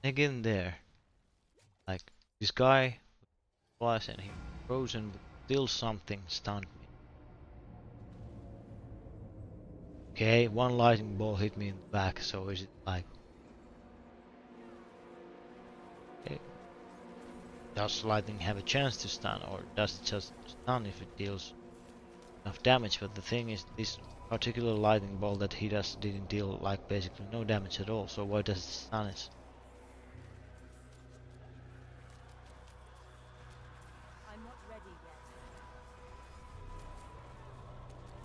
Again there. Like this guy was and he frozen but still something stunned me. Okay, one lightning ball hit me in the back, so is it like eh, does lightning have a chance to stun or does it just stun if it deals enough damage? But the thing is this particular lightning ball that hit us didn't deal like basically no damage at all, so why does it stun us? I'm not ready yet.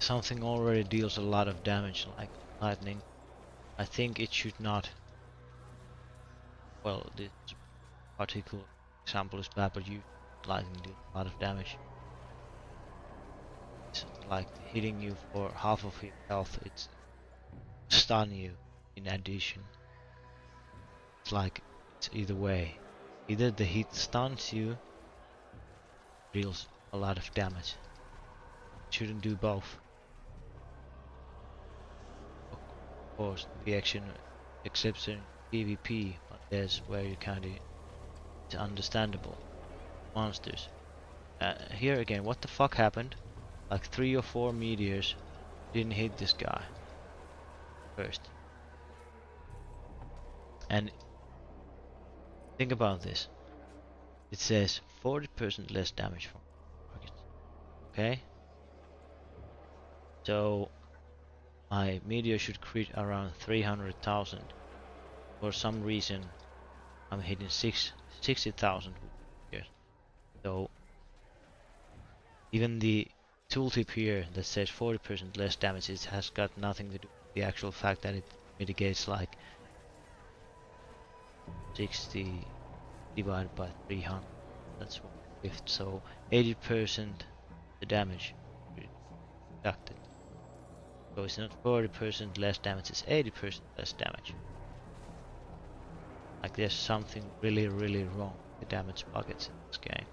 Something already deals a lot of damage like lightning. I think it should not. Well, this particular example is bad, but you lightning deals a lot of damage. It's like hitting you for half of your health. It's stun you in addition. It's like it's either way. Either the heat stuns you, deals a lot of damage. Shouldn't do both. Of course, the action exception PvP, but there's where you kinda it's understandable. Monsters. Here again, what the fuck happened? Like 3 or 4 meteors didn't hit this guy first. And think about this. It says 40% less damage from targets. Okay? So my meteor should crit around 300,000. For some reason I'm hitting 60,000 here. So even the tooltip here that says 40% less damage, it has got nothing to do with the actual fact that it mitigates like 60 divided by 300. That's what if so 80% the damage reducted. So it's not 40% less damage, it's 80% less damage. Like there's something really wrong with the damage buckets in this game.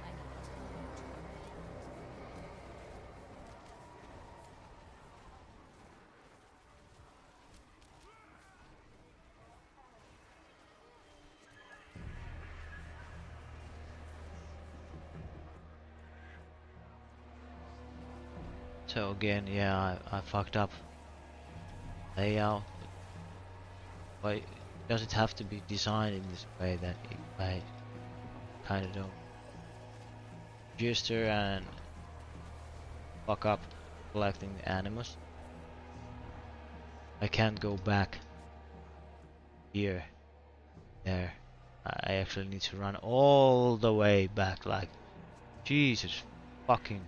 I need time to So again, yeah, I fucked up layout. Why does it have to be designed in this way that if I kind of don't register and fuck up collecting the animals, I can't go back here, there. I actually need to run all the way back, like Jesus fucking.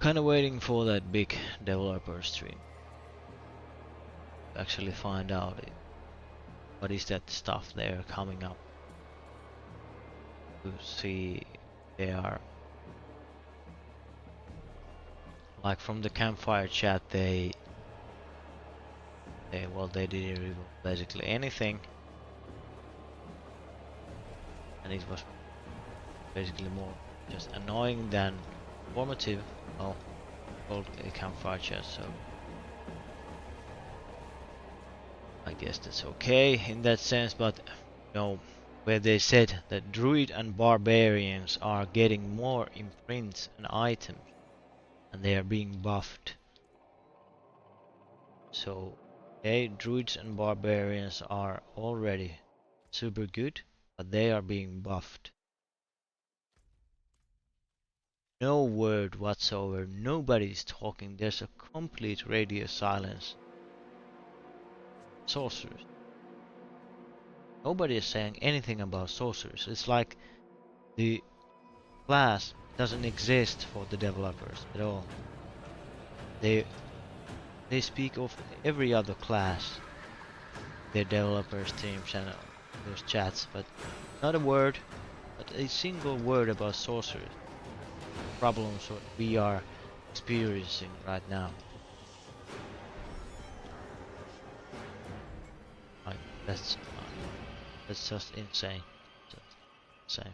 Kinda waiting for that big developer stream to actually find out what is that stuff they're coming up to see. They are like from the campfire chat, well, they didn't reveal basically anything, and it was basically more just annoying than informative. Well, called a campfire chat, so I guess that's okay in that sense. But you know, where they said that druid and barbarians are getting more imprints and items, and they are being buffed. So, okay, druids and barbarians are already super good, but they are being buffed. No word whatsoever, nobody's talking, there's a complete radio silence. Sorcerers. Nobody is saying anything about sorcerers. It's like the class doesn't exist for the developers at all. They speak of every other class, their developers, teams, and those chats, but not a word, not a single word about sorcerers. Problems what we are experiencing right now. Like that's just insane. Just insane.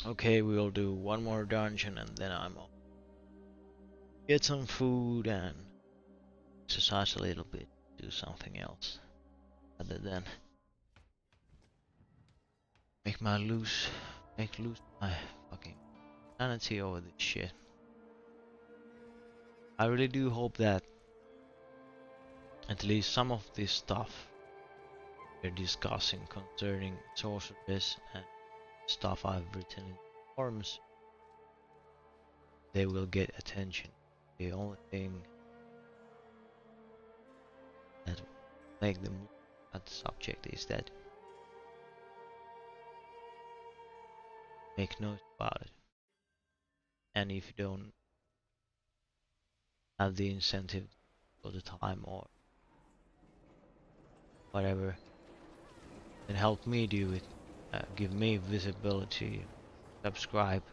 Okay, we'll do one more dungeon and then I'm off. Get some food and exercise a little bit. Do something else other than make lose my fucking sanity over this shit. I really do hope that at least some of this stuff we're discussing concerning Sorceress and stuff I've written in forums, they will get attention. The only thing that will make them look at the subject is that make noise about it. And if you don't have the incentive for the time or whatever, then help me do it. Give me visibility, subscribe,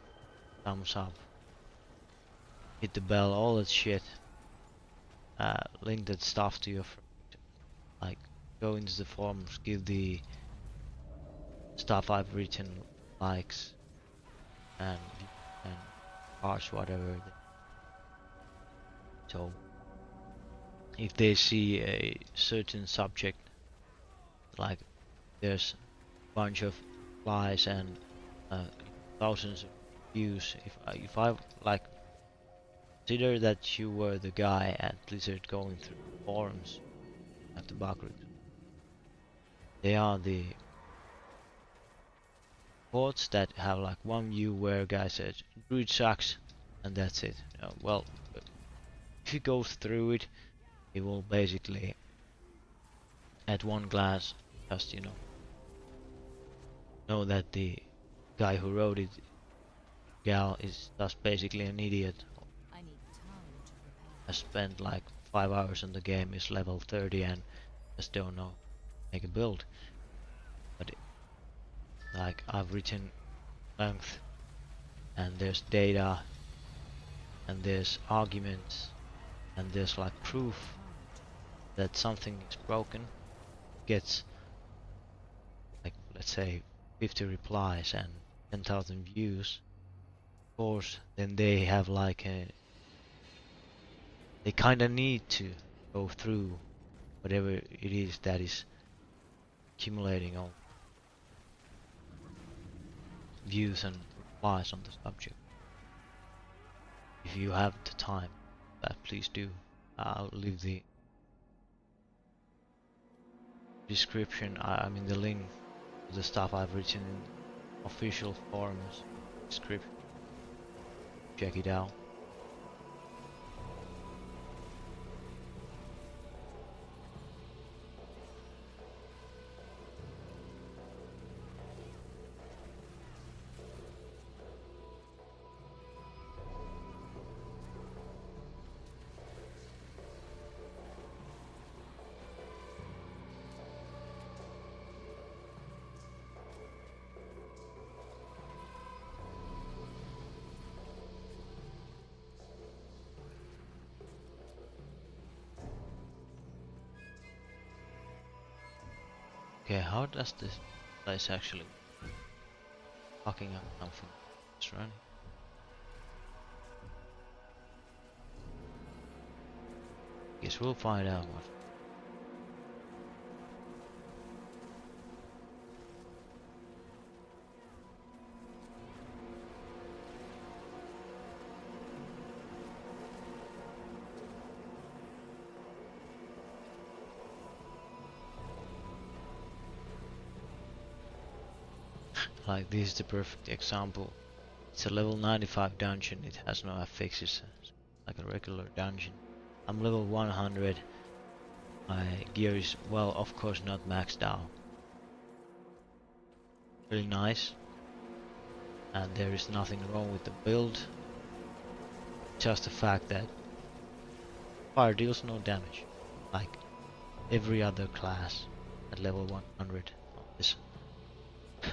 thumbs up, hit the bell, all that shit. Link that stuff to your friend. Like, go into the forums, give the stuff I've written likes and hearts, whatever. So, if they see a certain subject, like there's a bunch of likes and thousands of views, if I like consider that you were the guy at Blizzard going through forums at the Bakrit. They are the boards that have like one view where a guy says Druid sucks and that's it. Well, if he goes through it, he will basically at one glance just know that the guy who wrote it, gal, is just basically an idiot. I need time to prepare. Has spent like 5 hours on the game, is level 30 and just don't know make a build. But like I've written length and there's data and there's arguments and there's like proof that something is broken, gets like let's say 50 replies and 10,000 views. Of course, then they have like they kinda need to go through whatever it is that is accumulating all views and replies on the subject. If you have the time, please do. I'll leave the description, I mean the link to the stuff I've written in official forums description. Check it out. Okay, how does this place actually fucking up something? It's running. Guess we'll find out what. Like this is the perfect example. It's a level 95 dungeon, it has no affixes, like a regular dungeon. I'm level 100, my gear is, well, of course not maxed out. Really nice. And there is nothing wrong with the build. Just the fact that fire deals no damage. Like every other class at level 100 on this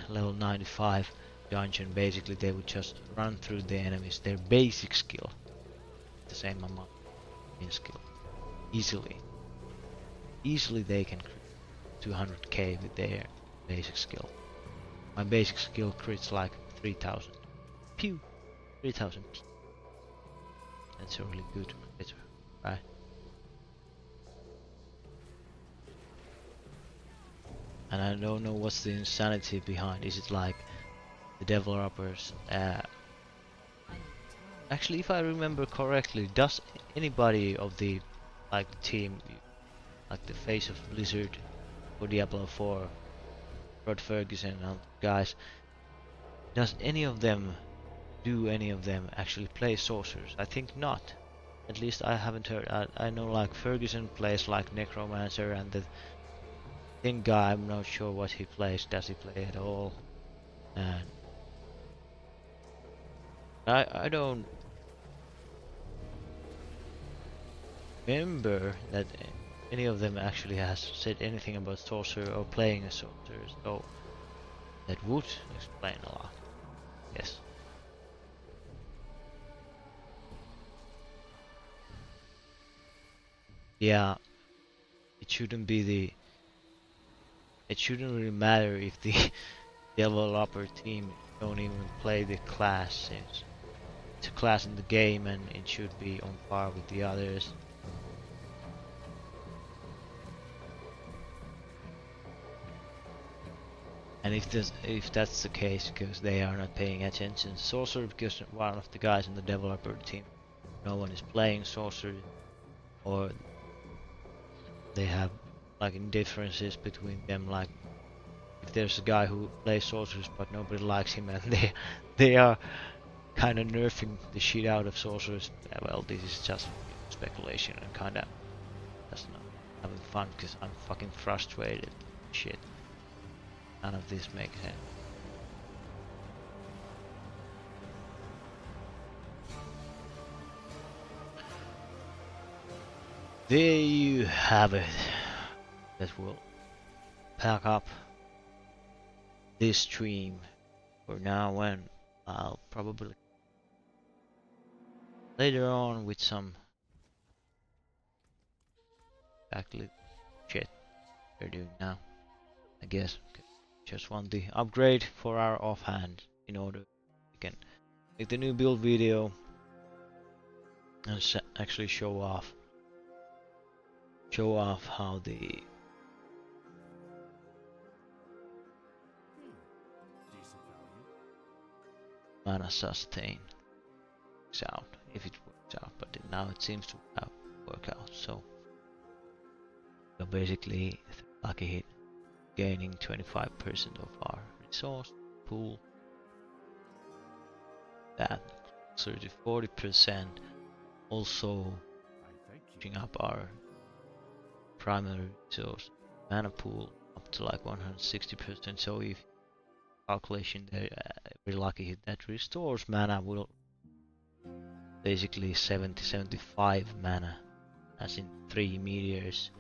level 95 dungeon, basically they would just run through the enemies, their basic skill, the same amount in skill, easily they can crit 200k with their basic skill. My basic skill crits like 3000, Pew! 3000 pew. That's a really good critter, right? And I don't know what's the insanity behind. Is it like the developers? Actually, if I remember correctly, does anybody of the like the team, like the face of Blizzard for Diablo 4, Rod Ferguson and guys, does any of them do any of them actually play sorcerers? I think not. At least I haven't heard. I know like Ferguson plays like Necromancer, and the thing guy, I'm not sure what he plays. Does he play at all? And I don't remember that any of them actually has said anything about sorcerer or playing a sorcerer. So that would explain a lot. Yes. Yeah, it shouldn't be the. It shouldn't really matter if the developer team don't even play the class, since it's a class in the game and it should be on par with the others. And if that's the case, because they are not paying attention to sorcerer, because one of the guys in the developer team, no one is playing sorcerer, or they have like indifferences between them, like if there's a guy who plays sorcerers but nobody likes him, and they are kind of nerfing the shit out of sorcerers. Well, this is just speculation and kind of that's not having fun, because I'm fucking frustrated. Shit, none of this makes sense. There you have it. That will pack up this stream for now, and I'll probably later on with some exactly shit we're doing now. I guess just want the upgrade for our offhand in order we can make the new build video and actually show off how the Decent value. mana sustain works out, if it works out, but now it seems to work out. So basically lucky hit gaining 25% of our resource pool, that 30-40%, also I thank you. pushing up our primary resource mana pool up to like 160%. So if calculation there, every lucky hit that restores mana will basically 70-75 mana, as in 3 meteors.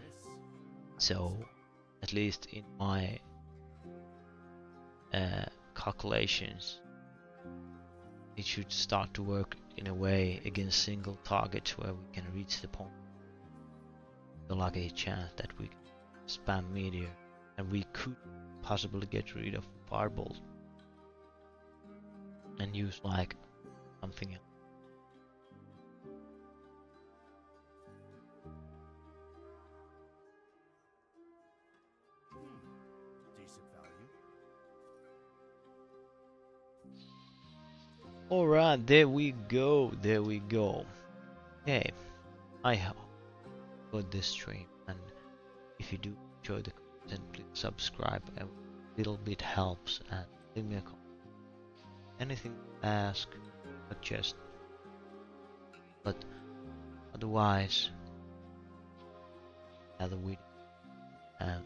So at least in my calculations, it should start to work in a way against single targets where we can reach the point, the lucky chance that we can spam meteor, and we could possibly get rid of firebolt and use like something else. Decent value. Alright, there we go, Okay, I hope you enjoyed this stream, and if you do enjoy the content, please subscribe. A little bit helps, and leave me a comment. Anything to ask, suggest, but otherwise, another video, and